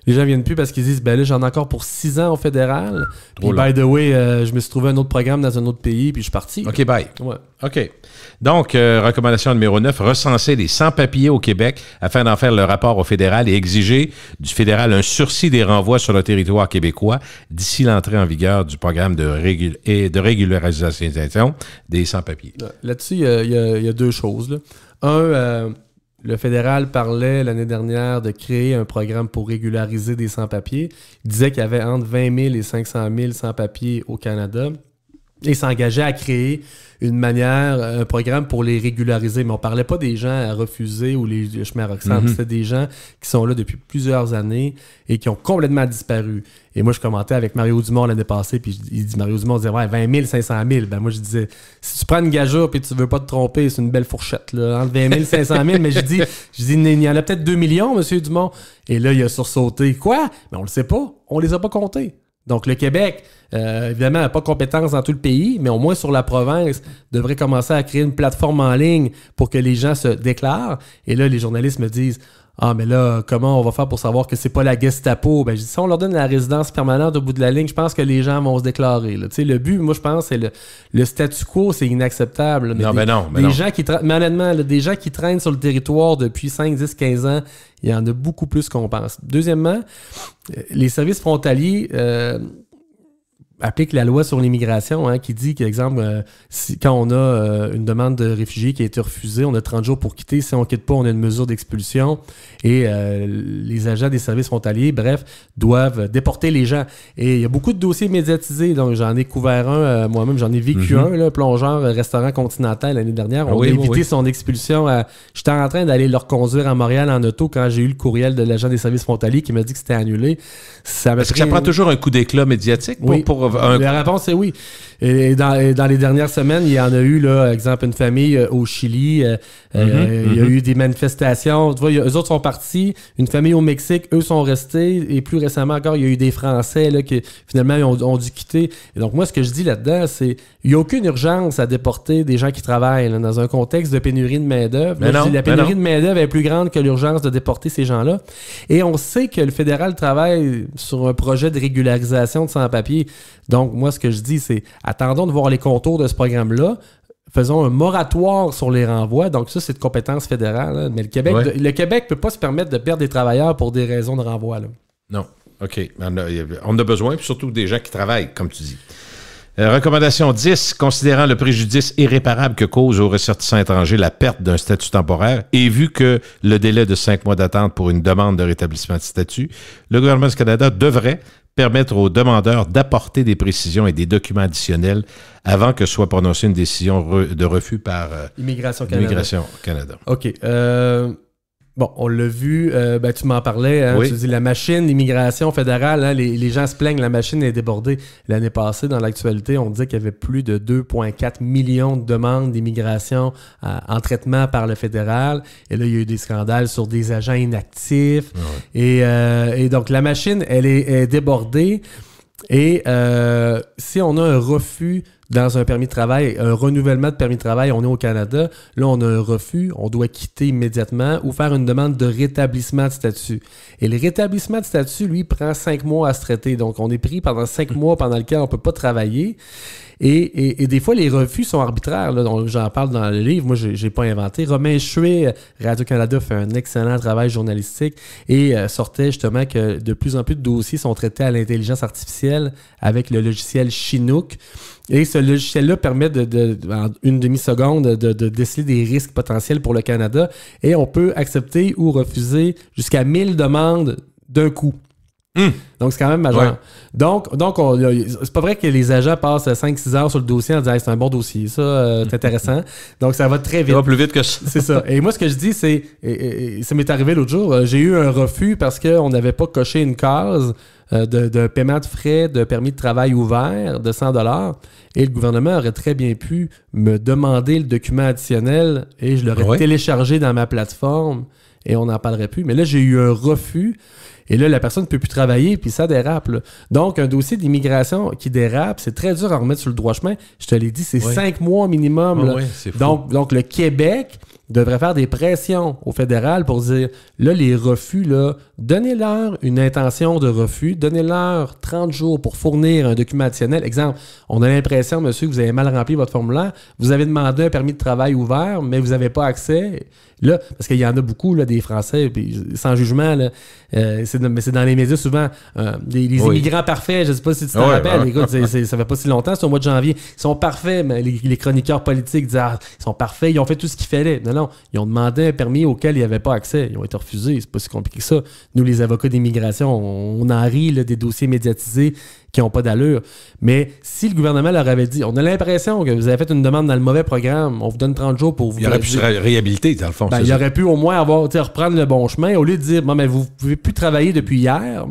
Speaker 3: Les gens viennent plus parce qu'ils disent là, j'en ai encore pour 6 ans au fédéral. Puis, by the way, je me suis trouvé un autre programme dans un autre pays, puis je suis parti.
Speaker 2: OK, bye.
Speaker 3: Ouais.
Speaker 2: OK. Donc, recommandation numéro 9, recenser les sans-papiers au Québec afin d'en faire le rapport au fédéral et exiger du fédéral un sursis des renvois sur le territoire québécois d'ici l'entrée en vigueur du programme de régularisation des sans-papiers.
Speaker 3: Là-dessus, il y a deux choses. Là. Un, le fédéral parlait l'année dernière de créer un programme pour régulariser des sans-papiers. Il disait qu'il y avait entre 20 000 et 500 000 sans-papiers au Canada. Et s'engageait à créer un programme pour les régulariser. Mais on ne parlait pas des gens à refuser ou les chemins à Roxham. C'était des gens qui sont là depuis plusieurs années et qui ont complètement disparu. Et moi, je commentais avec Mario Dumont l'année passée, puis Mario Dumont disait « Ouais, 20 000, 500 000. » Ben moi, je disais « Si tu prends une gageure et tu veux pas te tromper, c'est une belle fourchette. Là, entre 20 000 et 500 000. » Mais je dis il y en a peut-être 2 millions, monsieur Dumont. Et là, il a sursauté. Quoi? Mais on le sait pas. On les a pas comptés. Donc, le Québec, évidemment, n'a pas compétence dans tout le pays, mais au moins sur la province, devrait commencer à créer une plateforme en ligne pour que les gens se déclarent. Et là, les journalistes me disent « Ah, mais là, comment on va faire pour savoir que c'est pas la Gestapo? » Ben, je dis, si on leur donne la résidence permanente au bout de la ligne, je pense que les gens vont se déclarer. Là. Le but, moi, je pense, c'est le statu quo, c'est inacceptable. Là. Mais
Speaker 2: non.
Speaker 3: Mais honnêtement, des gens qui traînent sur le territoire depuis 5, 10, 15 ans, il y en a beaucoup plus qu'on pense. Deuxièmement, les services frontaliers, applique la loi sur l'immigration, hein, qui dit qu'exemple, quand on a une demande de réfugié qui a été refusée, on a 30 jours pour quitter. Si on ne quitte pas, on a une mesure d'expulsion. Et les agents des services frontaliers, bref, doivent déporter les gens. Et il y a beaucoup de dossiers médiatisés. Donc, j'en ai couvert un moi-même. J'en ai vécu un, là, plongeur, restaurant Continental l'année dernière. On a évité son expulsion. J'étais en train d'aller le reconduire à Montréal en auto quand j'ai eu le courriel de l'agent des services frontaliers qui m'a dit que c'était annulé.
Speaker 2: Est-ce que ça prend toujours un coup d'éclat médiatique pour
Speaker 3: La réponse est oui. Et dans les dernières semaines, il y en a eu, là, exemple, une famille au Chili. Il y a eu des manifestations. Tu vois, eux autres sont partis. Une famille au Mexique, eux sont restés. Et plus récemment encore, il y a eu des Français là, qui finalement ont dû quitter. Et donc, moi, ce que je dis là-dedans, c'est il n'y a aucune urgence à déporter des gens qui travaillent là, dans un contexte de pénurie de main-d'œuvre. La pénurie de main-d'œuvre est plus grande que l'urgence de déporter ces gens-là. Et on sait que le fédéral travaille sur un projet de régularisation de sans-papiers. Donc, moi, ce que je dis, c'est attendons de voir les contours de ce programme-là. Faisons un moratoire sur les renvois. Donc, ça, c'est de compétence fédérale. Hein. Mais le Québec ne peut pas se permettre de perdre des travailleurs pour des raisons de renvoi. Là.
Speaker 2: Non. OK. On a besoin, puis surtout des gens qui travaillent, comme tu dis. Recommandation 10, considérant le préjudice irréparable que cause aux ressortissants étrangers la perte d'un statut temporaire et vu que le délai de 5 mois d'attente pour une demande de rétablissement de statut, le gouvernement du Canada devrait permettre aux demandeurs d'apporter des précisions et des documents additionnels avant que soit prononcée une décision de refus par
Speaker 3: Immigration
Speaker 2: Canada.
Speaker 3: OK. Bon, on l'a vu, tu m'en parlais, hein,
Speaker 2: oui.
Speaker 3: Tu dis la machine d'immigration fédérale, hein, les gens se plaignent, la machine est débordée. L'année passée, dans l'actualité, on disait qu'il y avait plus de 2,4 millions de demandes d'immigration en traitement par le fédéral. Et là, il y a eu des scandales sur des agents inactifs. Ouais. Et donc, la machine, elle est débordée. Et si on a un refus dans un permis de travail, un renouvellement de permis de travail, on est au Canada, là on a un refus, on doit quitter immédiatement ou faire une demande de rétablissement de statut. Et le rétablissement de statut, lui, prend 5 mois à se traiter. Donc on est pris pendant 5 mois pendant lesquels on ne peut pas travailler. Et des fois, les refus sont arbitraires. Là. Donc, j'en parle dans le livre. Moi, j'ai pas inventé. Romain Chouet, Radio-Canada, fait un excellent travail journalistique et sortait justement que de plus en plus de dossiers sont traités à l'intelligence artificielle avec le logiciel Chinook. Et ce logiciel-là permet en une demi-seconde de déceler des risques potentiels pour le Canada. Et on peut accepter ou refuser jusqu'à 1000 demandes d'un coup. Donc, c'est quand même majeur. Ouais. Donc c'est pas vrai que les agents passent 5-6 heures sur le dossier en disant hey, c'est un bon dossier, ça, c'est intéressant. Donc, ça va très vite.
Speaker 2: Ça va plus vite que ça.
Speaker 3: C'est ça. Et moi, ce que je dis, c'est... Et ça m'est arrivé l'autre jour, j'ai eu un refus parce qu'on n'avait pas coché une case de paiement de frais de permis de travail ouvert de 100$. Et le gouvernement aurait très bien pu me demander le document additionnel et je l'aurais téléchargé dans ma plateforme et on n'en parlerait plus. Mais là, j'ai eu un refus. Et là, la personne ne peut plus travailler, puis ça dérape. Là. Donc, un dossier d'immigration qui dérape, c'est très dur à remettre sur le droit chemin. Je te l'ai dit, c'est 5 mois minimum. Là.
Speaker 2: C'est fou.
Speaker 3: Donc, le Québec devrait faire des pressions au fédéral pour dire, là, les refus, là, donnez-leur une intention de refus, donnez-leur 30 jours pour fournir un document additionnel. Exemple, on a l'impression, monsieur, que vous avez mal rempli votre formulaire, vous avez demandé un permis de travail ouvert, mais vous n'avez pas accès. Là, parce qu'il y en a beaucoup, là, des Français, puis sans jugement, là, c'est dans les médias souvent, les immigrants parfaits, je ne sais pas si tu t'en rappelles, écoute, ça fait pas si longtemps, c'est au mois de janvier, ils sont parfaits, mais les chroniqueurs politiques disent ils sont parfaits, ils ont fait tout ce qu'il fallait. Non, ils ont demandé un permis auquel ils n'avaient pas accès, ils ont été refusés, c'est pas si compliqué que ça. Nous, les avocats d'immigration, on en rit là, des dossiers médiatisés qui n'ont pas d'allure. Mais si le gouvernement leur avait dit, on a l'impression que vous avez fait une demande dans le mauvais programme, on vous donne 30 jours pour vous...
Speaker 2: Il aurait pu se réhabiliter, dans le fond.
Speaker 3: Il aurait pu au moins reprendre le bon chemin, au lieu de dire, bon, mais vous ne pouvez plus travailler depuis hier.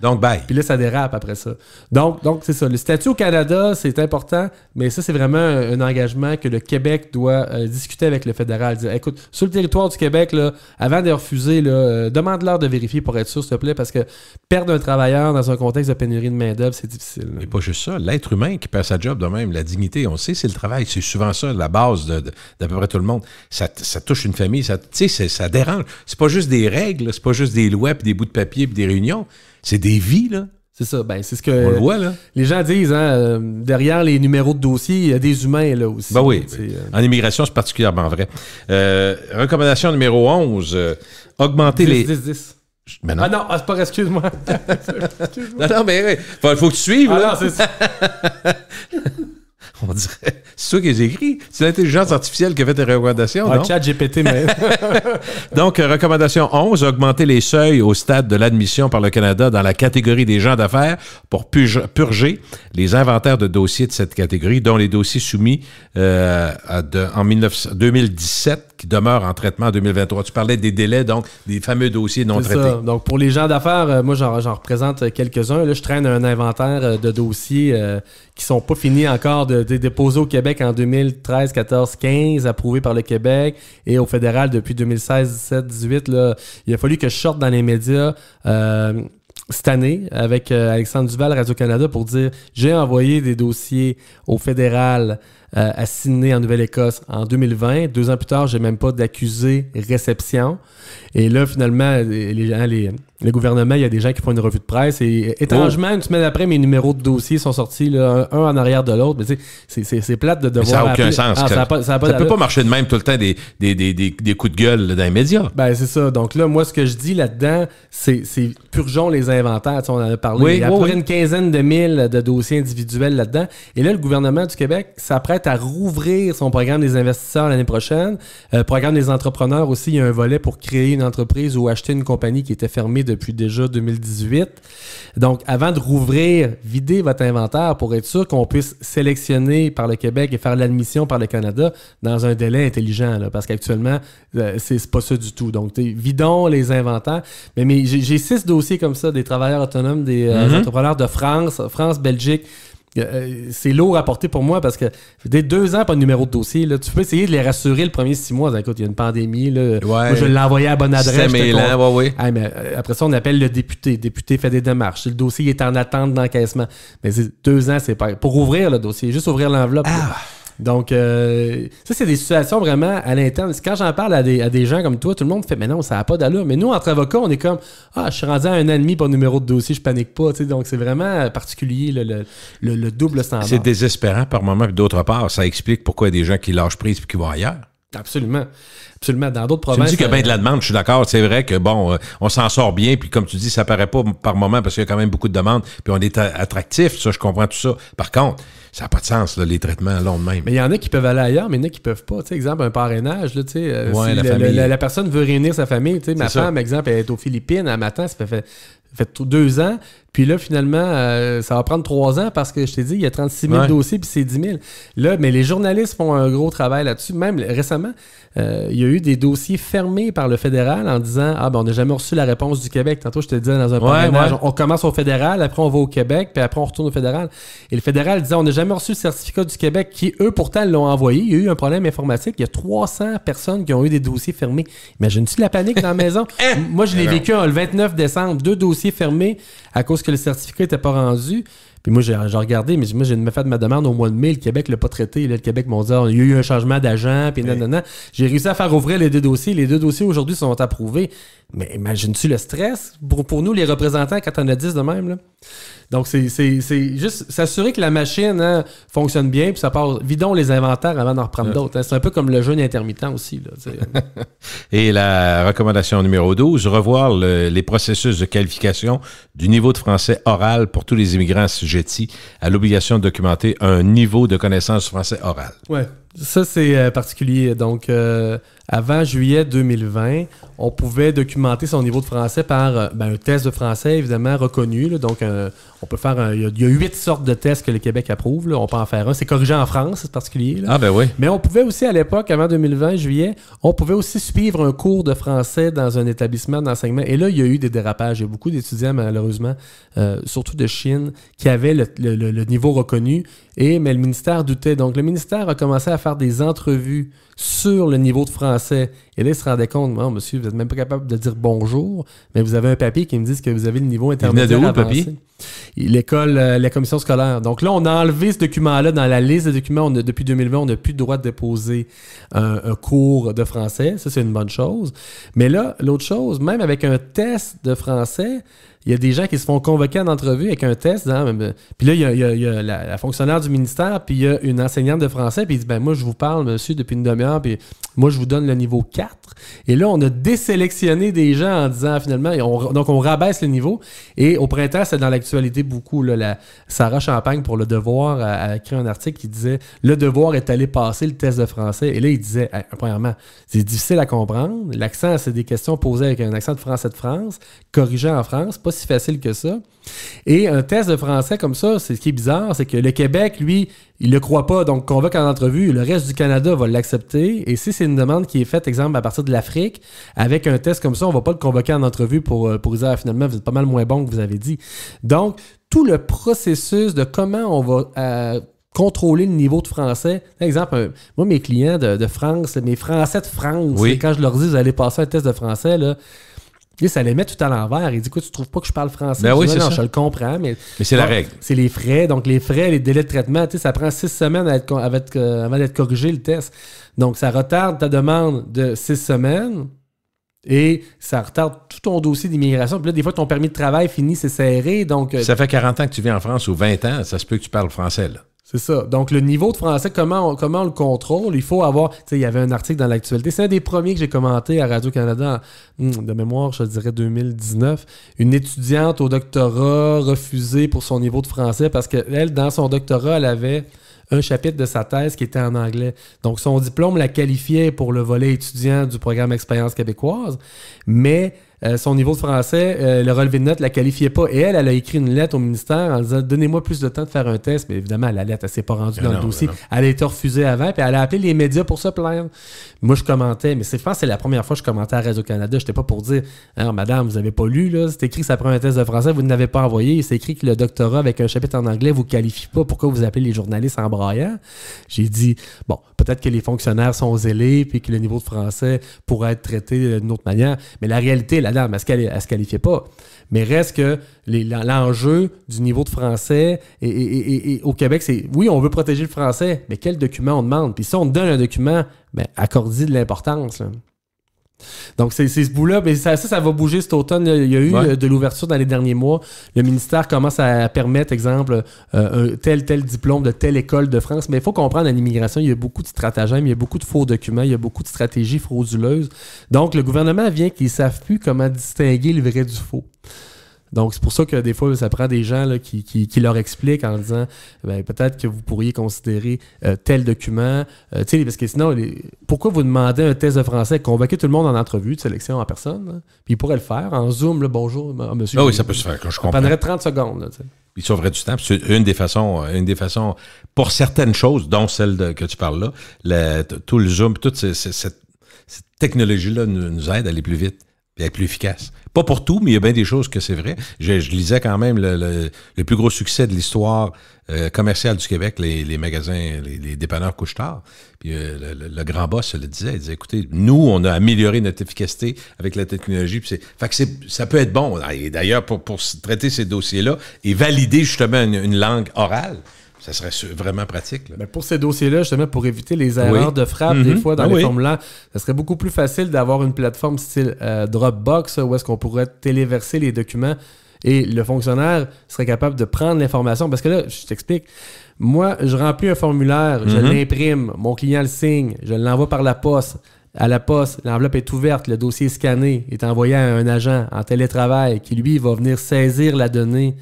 Speaker 2: Donc, bye.
Speaker 3: Puis là, ça dérape après ça. Donc c'est ça. Le statut au Canada, c'est important, mais ça, c'est vraiment un engagement que le Québec doit discuter avec le fédéral. Dire, écoute, sur le territoire du Québec, là, avant de refuser, demande-leur de vérifier pour être sûr, s'il te plaît, parce que perdre un travailleur dans un contexte de pénurie de main-d'œuvre, c'est difficile.
Speaker 2: Et pas juste ça. L'être humain qui perd sa job de même, la dignité, on sait, c'est le travail. C'est souvent ça, la base d'à peu près tout le monde. Ça touche une famille, ça dérange. C'est pas juste des règles, c'est pas juste des lois, puis des bouts de papier, puis des réunions. C'est des vies, là.
Speaker 3: C'est ça. C'est ce que
Speaker 2: on le voit, là.
Speaker 3: Les gens disent, hein, derrière les numéros de dossier, il y a des humains, là, aussi.
Speaker 2: Ben oui. En immigration, c'est particulièrement vrai. Recommandation numéro 11. Augmenter
Speaker 3: 10.
Speaker 2: Mais non.
Speaker 3: Ah non, c'est pas, excuse-moi.
Speaker 2: Non, mais faut que tu suives, là.
Speaker 3: Non, c'est ça.
Speaker 2: On dirait. C'est toi qui les écrit. C'est l'intelligence artificielle qui a fait tes recommandations, non?
Speaker 3: Chat GPT, mais.
Speaker 2: Donc, recommandation 11, augmenter les seuils au stade de l'admission par le Canada dans la catégorie des gens d'affaires pour purger les inventaires de dossiers de cette catégorie, dont les dossiers soumis en 2017 qui demeurent en traitement en 2023. Tu parlais des délais, donc des fameux dossiers non traités. Ça.
Speaker 3: Donc, pour les gens d'affaires, moi, j'en représente quelques-uns. Là, je traîne un inventaire de dossiers qui sont pas finis encore de déposés au Québec en 2013, 14, 15, approuvés par le Québec, et au fédéral depuis 2016, 17, 18. Là, il a fallu que je sorte dans les médias cette année avec Alexandre Duval, Radio-Canada, pour dire j'ai envoyé des dossiers au fédéral à Sydney, en Nouvelle-Écosse, en 2020. 2 ans plus tard, j'ai même pas d'accusé réception. Et là, finalement, le gouvernement, il y a des gens qui font une revue de presse. Et étrangement, une semaine après, mes numéros de dossiers sont sortis, là, un en arrière de l'autre. Mais tu sais, c'est plate de devoir.
Speaker 2: Mais ça n'a aucun sens. Ça peut pas marcher de même tout le temps des coups de gueule là, dans les médias.
Speaker 3: Ben, c'est ça. Donc là, moi, ce que je dis là-dedans, c'est purgeons les inventaires. Tu sais, on en a parlé. Il y a à peu près une quinzaine de mille de dossiers individuels là-dedans. Et là, le gouvernement du Québec s'apprête à rouvrir son programme des investisseurs l'année prochaine. Programme des entrepreneurs aussi, il y a un volet pour créer une entreprise ou acheter une compagnie qui était fermée depuis déjà 2018. Donc, avant de rouvrir, videz votre inventaire pour être sûr qu'on puisse sélectionner par le Québec et faire l'admission par le Canada dans un délai intelligent, là, parce qu'actuellement, c'est pas ça du tout. Donc, vidons les inventaires. Mais j'ai 6 dossiers comme ça, des travailleurs autonomes, des entrepreneurs de France, Belgique. C'est lourd à porter pour moi parce que dès 2 ans, pas de numéro de dossier. Là, tu peux essayer de les rassurer le premier 6 mois. Écoute, il y a une pandémie. Là. Moi, je l'ai envoyé à la bonne adresse.
Speaker 2: Mais
Speaker 3: après ça, on appelle le député. Le député fait des démarches. Le dossier est en attente d'encaissement. Mais 2 ans, c'est pas pour ouvrir le dossier, juste ouvrir l'enveloppe. Donc, ça, c'est des situations vraiment à l'interne. Quand j'en parle à des gens comme toi, tout le monde fait « Mais non, ça n'a pas d'allure. » Mais nous, entre avocats, on est comme « Ah, je suis rendu à 1 an et demi pour le numéro de dossier, je panique pas. » Donc, c'est vraiment particulier, le double standard.
Speaker 2: C'est désespérant par moment. Puis d'autre part, ça explique pourquoi il y a des gens qui lâchent prise et qui vont ailleurs.
Speaker 3: Absolument. Absolument. Dans d'autres provinces...
Speaker 2: Tu me dis qu'il y a bien de la demande, je suis d'accord. C'est vrai que, bon, on s'en sort bien, puis comme tu dis, ça paraît pas par moment parce qu'il y a quand même beaucoup de demandes, puis on est attractif, ça, je comprends tout ça. Par contre, ça n'a pas de sens, là, les traitements longs de même.
Speaker 3: Mais il y en a qui peuvent aller ailleurs, mais il y en a qui peuvent pas. Tu sais, exemple, un parrainage, là, tu sais, si la personne veut réunir sa famille, tu sais, ma femme, exemple, elle est aux Philippines, à matin, ça fait 2 ans, puis là, finalement, ça va prendre 3 ans parce que je t'ai dit, il y a 36 000 dossiers, puis c'est 10 000. Là, mais les journalistes font un gros travail là-dessus. Même récemment, il y a eu des dossiers fermés par le fédéral en disant « Ah, ben on n'a jamais reçu la réponse du Québec. » Tantôt, je te disais dans un parrainage, on commence au fédéral, après on va au Québec, puis après on retourne au fédéral. Et le fédéral disait « On n'a jamais reçu le certificat du Québec qui, eux, pourtant, l'ont envoyé. Il y a eu un problème informatique. Il y a 300 personnes qui ont eu des dossiers fermés. » Imagine-tu la panique dans la maison? Moi, je l'ai vécu le 29 décembre, 2 dossiers fermés à cause que le certificat n'était pas rendu. Puis moi, j'ai regardé, mais moi, j'ai fait ma demande au mois de mai. Le Québec ne l'a pas traité. Là, le Québec m'a dit il y a eu un changement d'agent, puis non. J'ai réussi à faire ouvrir les 2 dossiers. Les 2 dossiers, aujourd'hui, sont approuvés. Mais imagines-tu le stress pour nous, les représentants, quand on a 10 de même, là? Donc, c'est juste s'assurer que la machine fonctionne bien, puis ça part. Vidons les inventaires avant d'en reprendre d'autres. Hein. C'est un peu comme le jeûne intermittent aussi. Là,
Speaker 2: Et la recommandation numéro 12, revoir les processus de qualification du niveau de français oral pour tous les immigrants assujettis à l'obligation de documenter un niveau de connaissance du français oral.
Speaker 3: Oui, ça, c'est particulier. Donc, avant juillet 2020, on pouvait documenter son niveau de français par un test de français, évidemment, reconnu. Là. Donc, on peut faire il y a 8 sortes de tests que le Québec approuve. Là. On peut en faire un. C'est corrigé en France, c'est particulier. Là.
Speaker 2: Ah, ben oui.
Speaker 3: Mais on pouvait aussi, à l'époque, avant 2020, juillet, on pouvait aussi suivre un cours de français dans un établissement d'enseignement. Et là, il y a eu des dérapages. Il y a beaucoup d'étudiants, malheureusement, surtout de Chine, qui avaient le niveau reconnu. Mais le ministère doutait. Donc, le ministère a commencé à faire des entrevues sur le niveau de français. Et là, il se rendait compte, non, monsieur, vous n'êtes même pas capable de dire bonjour, mais vous avez un papier qui me dit que vous avez le niveau intermédiaire avancé. Le papier? L'école, la commission scolaire. Donc là, on a enlevé ce document-là dans la liste des documents. Depuis 2020, on n'a plus le droit de déposer un cours de français. Ça, c'est une bonne chose. Mais là, l'autre chose, même avec un test de français, il y a des gens qui se font convoquer en entrevue avec un test. Puis là, il y a la fonctionnaire du ministère, puis il y a une enseignante de français, puis il dit, ben moi, je vous parle, monsieur, depuis une demi-heure, puis moi, je vous donne le niveau 4. Et là, on a désélectionné des gens en disant, finalement, donc on rabaisse le niveau. Et au printemps, c'est dans l'actualité beaucoup, là, Sarah Champagne, pour Le Devoir, a écrit un article qui disait, Le Devoir est allé passer le test de français. Et là, il disait, premièrement, c'est difficile à comprendre. L'accent, c'est des questions posées avec un accent de français de France, corrigé en France, pas si facile que ça. Et un test de français comme ça, c'est ce qui est bizarre, c'est que le Québec, lui, il le croit pas, donc convoque en entrevue, le reste du Canada va l'accepter, et si c'est une demande qui est faite, exemple, à partir de l'Afrique, avec un test comme ça, on va pas le convoquer en entrevue pour dire, finalement, vous êtes pas mal moins bon que vous avez dit. Donc, tout le processus de comment on va contrôler le niveau de français. Par exemple, moi, mes clients de France, mes Français de France, quand je leur dis, vous allez passer un test de français, là, et ça les met tout à l'envers. Il dit, écoute, tu trouves pas que je parle français?
Speaker 2: Ben oui, c'est
Speaker 3: non,
Speaker 2: ça.
Speaker 3: Je le comprends, mais
Speaker 2: c'est la règle.
Speaker 3: C'est les frais. Donc, les frais, les délais de traitement, ça prend 6 semaines avant d'être corrigé, le test. Donc, ça retarde ta demande de 6 semaines et ça retarde tout ton dossier d'immigration. Puis là, des fois, ton permis de travail finit, c'est serré. Donc,
Speaker 2: ça fait 40 ans que tu vis en France ou 20 ans, ça se peut que tu parles français, là.
Speaker 3: C'est ça. Donc, le niveau de français, comment on le contrôle? Il faut avoir... Tu sais, il y avait un article dans l'actualité. C'est un des premiers que j'ai commenté à Radio-Canada, de mémoire, je dirais 2019. Une étudiante au doctorat refusée pour son niveau de français parce qu'elle, dans son doctorat, elle avait un chapitre de sa thèse qui était en anglais. Donc, son diplôme la qualifiait pour le volet étudiant du programme Expérience québécoise, mais... son niveau de français, le relevé de notes ne la qualifiait pas. Et elle a écrit une lettre au ministère en disant « Donnez-moi plus de temps de faire un test. » Mais évidemment, la lettre, elle ne s'est pas rendue dans le dossier. Elle a été refusée avant, puis elle a appelé les médias pour se plaindre. Moi, je commentais, mais je pense que c'est la première fois que je commentais à Radio-Canada. Je n'étais pas pour dire « Madame, vous n'avez pas lu, là. C'est écrit que ça prend un test de français, vous ne l'avez pas envoyé. C'est écrit que le doctorat avec un chapitre en anglais ne vous qualifie pas. Pourquoi vous appelez les journalistes en braillant? » J'ai dit « Bon, peut-être que les fonctionnaires sont zélés, puis que le niveau de français pourrait être traité d'une autre manière. Mais la réalité, la dame, elle ne se qualifiait pas. Mais reste que l'enjeu du niveau de français et au Québec, c'est oui, on veut protéger le français, mais quel document on demande? Puis si on te donne un document, accorde-y de l'importance. Là. Donc, c'est ce bout-là. Mais ça va bouger cet automne. Là. Il y a eu de l'ouverture dans les derniers mois. Le ministère commence à permettre, exemple, un tel diplôme de telle école de France. Mais il faut comprendre, en immigration, il y a beaucoup de stratagèmes, il y a beaucoup de faux documents, il y a beaucoup de stratégies frauduleuses. Donc, le gouvernement vient qu'ils ne savent plus comment distinguer le vrai du faux. Donc, c'est pour ça que des fois, ça prend des gens là, qui leur expliquent en disant peut-être que vous pourriez considérer tel document. Parce que sinon, pourquoi vous demandez un test de français, convoquer tout le monde en entrevue de sélection en personne? Là, puis il pourrait le faire en Zoom, là, bonjour, monsieur.
Speaker 2: Ah oui, ça peut se faire, quand je comprends.
Speaker 3: Ça prendrait 30 secondes. Là,
Speaker 2: il sauverait du temps. C'est une des façons, pour certaines choses, dont celle que tu parles là, tout le Zoom, toute cette technologie-là nous aide à aller plus vite et à être plus efficace. Pas pour tout, mais il y a bien des choses que c'est vrai. Je lisais quand même le plus gros succès de l'histoire commerciale du Québec, les magasins, les dépanneurs Couche-Tard. Puis le grand boss le disait, il disait, écoutez, nous, on a amélioré notre efficacité avec la technologie. Puis ça peut être bon. Et d'ailleurs, pour traiter ces dossiers-là et valider justement une langue orale, ça serait vraiment pratique. Là.
Speaker 3: Mais pour ces dossiers-là, justement, pour éviter les erreurs de frappe, des fois, dans les formulaires, ça serait beaucoup plus facile d'avoir une plateforme style Dropbox, où est-ce qu'on pourrait téléverser les documents et le fonctionnaire serait capable de prendre l'information. Parce que là, je t'explique, moi, je remplis un formulaire, je l'imprime, mon client le signe, je l'envoie par la poste. À la poste, l'enveloppe est ouverte, le dossier est scanné, est envoyé à un agent en télétravail qui, lui, va venir saisir la donnée.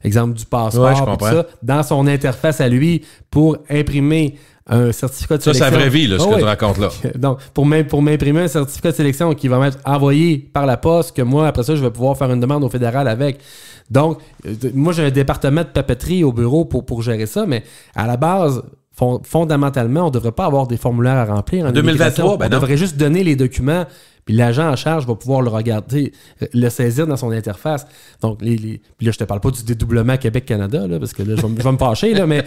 Speaker 3: Exemple du passeport, tout ça, dans son interface à lui pour imprimer un certificat de sélection.
Speaker 2: Ça, c'est la vraie vie, là, ce que tu racontes là.
Speaker 3: Donc, pour m'imprimer un certificat de sélection qui va m'être envoyé par la poste, que moi, après ça, je vais pouvoir faire une demande au fédéral avec. Donc, moi, j'ai un département de papeterie au bureau pour gérer ça, mais à la base, fondamentalement, on ne devrait pas avoir des formulaires à remplir. En
Speaker 2: 2023,
Speaker 3: on devrait juste donner les documents. Puis l'agent en charge va pouvoir le regarder, le saisir dans son interface. Donc, puis là, je te parle pas du dédoublement Québec-Canada, là, parce que là, je vais me fâcher, là, mais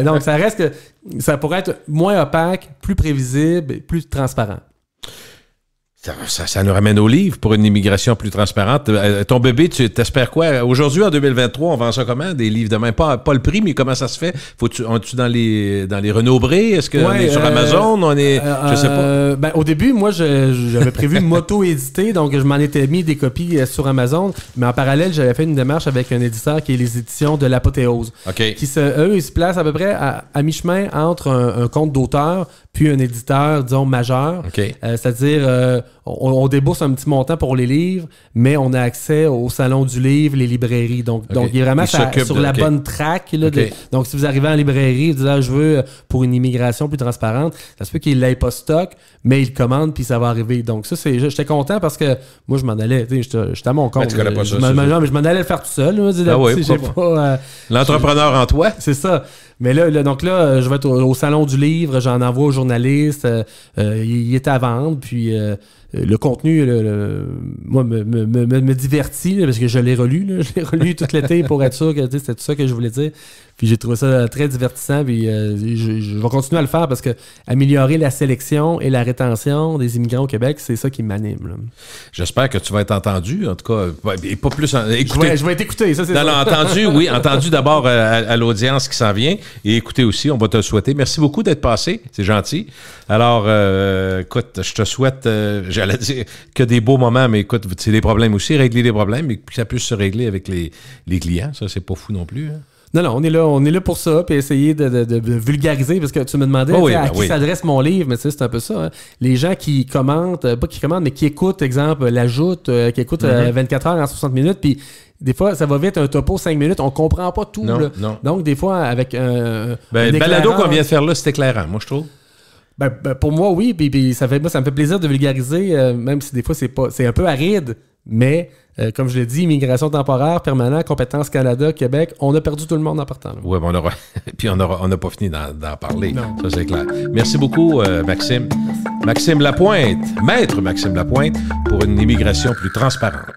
Speaker 3: donc, ça reste que ça pourrait être moins opaque, plus prévisible et plus transparent.
Speaker 2: Ça nous ramène au livre pour une immigration plus transparente. Ton bébé, tu t'espères quoi? Aujourd'hui, en 2023, on vend ça comment? Des livres de même? Pas le prix, mais comment ça se fait? On-tu dans les Renaud-Bré? Est-ce qu'on est sur Amazon? Je sais pas.
Speaker 3: Au début, moi, j'avais prévu m'auto-éditer, donc je m'en étais mis des copies sur Amazon, mais en parallèle, j'avais fait une démarche avec un éditeur qui est les éditions de l'Apothéose.
Speaker 2: OK.
Speaker 3: Eux, ils se placent à peu près à mi-chemin entre un compte d'auteur puis un éditeur, disons, majeur.
Speaker 2: Okay.
Speaker 3: C'est-à-dire, on débourse un petit montant pour les livres, mais on a accès au salon du livre, les librairies. Donc il est vraiment sur la bonne track. Là, donc, si vous arrivez en librairie, vous dites, je veux pour une immigration plus transparente, ça se peut qu'il n'ait pas stock, mais il commande puis ça va arriver. Donc, ça, j'étais content parce que moi, je m'en allais. J'étais à mon compte.
Speaker 2: Mais tu connais pas ça,
Speaker 3: je m'en allais le faire tout seul. Là,
Speaker 2: l'entrepreneur en toi.
Speaker 3: C'est ça. Mais donc là, je vais être au salon du livre, j'en envoie aux journalistes, il est à vendre, puis le contenu, moi, me divertit, là, parce que je l'ai relu, je l'ai relu tout l'été pour être sûr que c'était tout ça que je voulais dire. Puis j'ai trouvé ça très divertissant, puis je vais continuer à le faire parce que améliorer la sélection et la rétention des immigrants au Québec, c'est ça qui m'anime. Là.
Speaker 2: J'espère que tu vas être entendu, en tout cas, et pas plus écouté.
Speaker 3: Je vais être écouté, ça c'est ça.
Speaker 2: Entendu d'abord à l'audience qui s'en vient, et écoutez aussi, on va te le souhaiter. Merci beaucoup d'être passé, c'est gentil. Alors, écoute, je te souhaite, j'allais dire que des beaux moments, mais écoute, c'est des problèmes aussi, régler des problèmes, et que ça puisse se régler avec les clients, ça c'est pas fou non plus, hein?
Speaker 3: Non, on est là pour ça, puis essayer de vulgariser, parce que tu me demandais à qui s'adresse mon livre, mais c'est un peu ça. Hein. Les gens qui commentent, pas qui commentent, mais qui écoutent, exemple, l'ajoute, qui écoutent 24 heures en 60 minutes, puis des fois, ça va vite, un topo 5 minutes, on comprend pas tout.
Speaker 2: Non,
Speaker 3: là.
Speaker 2: non.
Speaker 3: Donc, des fois, avec
Speaker 2: le balado qu'on vient de faire là, c'est éclairant, moi, je trouve.
Speaker 3: Pour moi, oui, puis ça me fait plaisir de vulgariser, même si des fois, c'est un peu aride, mais... comme je l'ai dit, immigration temporaire, permanent, compétences Canada, Québec, on a perdu tout le monde en partant.
Speaker 2: Oui, puis on n'a pas fini d'en parler.
Speaker 3: Non.
Speaker 2: Ça, c'est clair. Merci beaucoup, Maxime. Maxime Lapointe, maître Maxime Lapointe, pour une immigration plus transparente.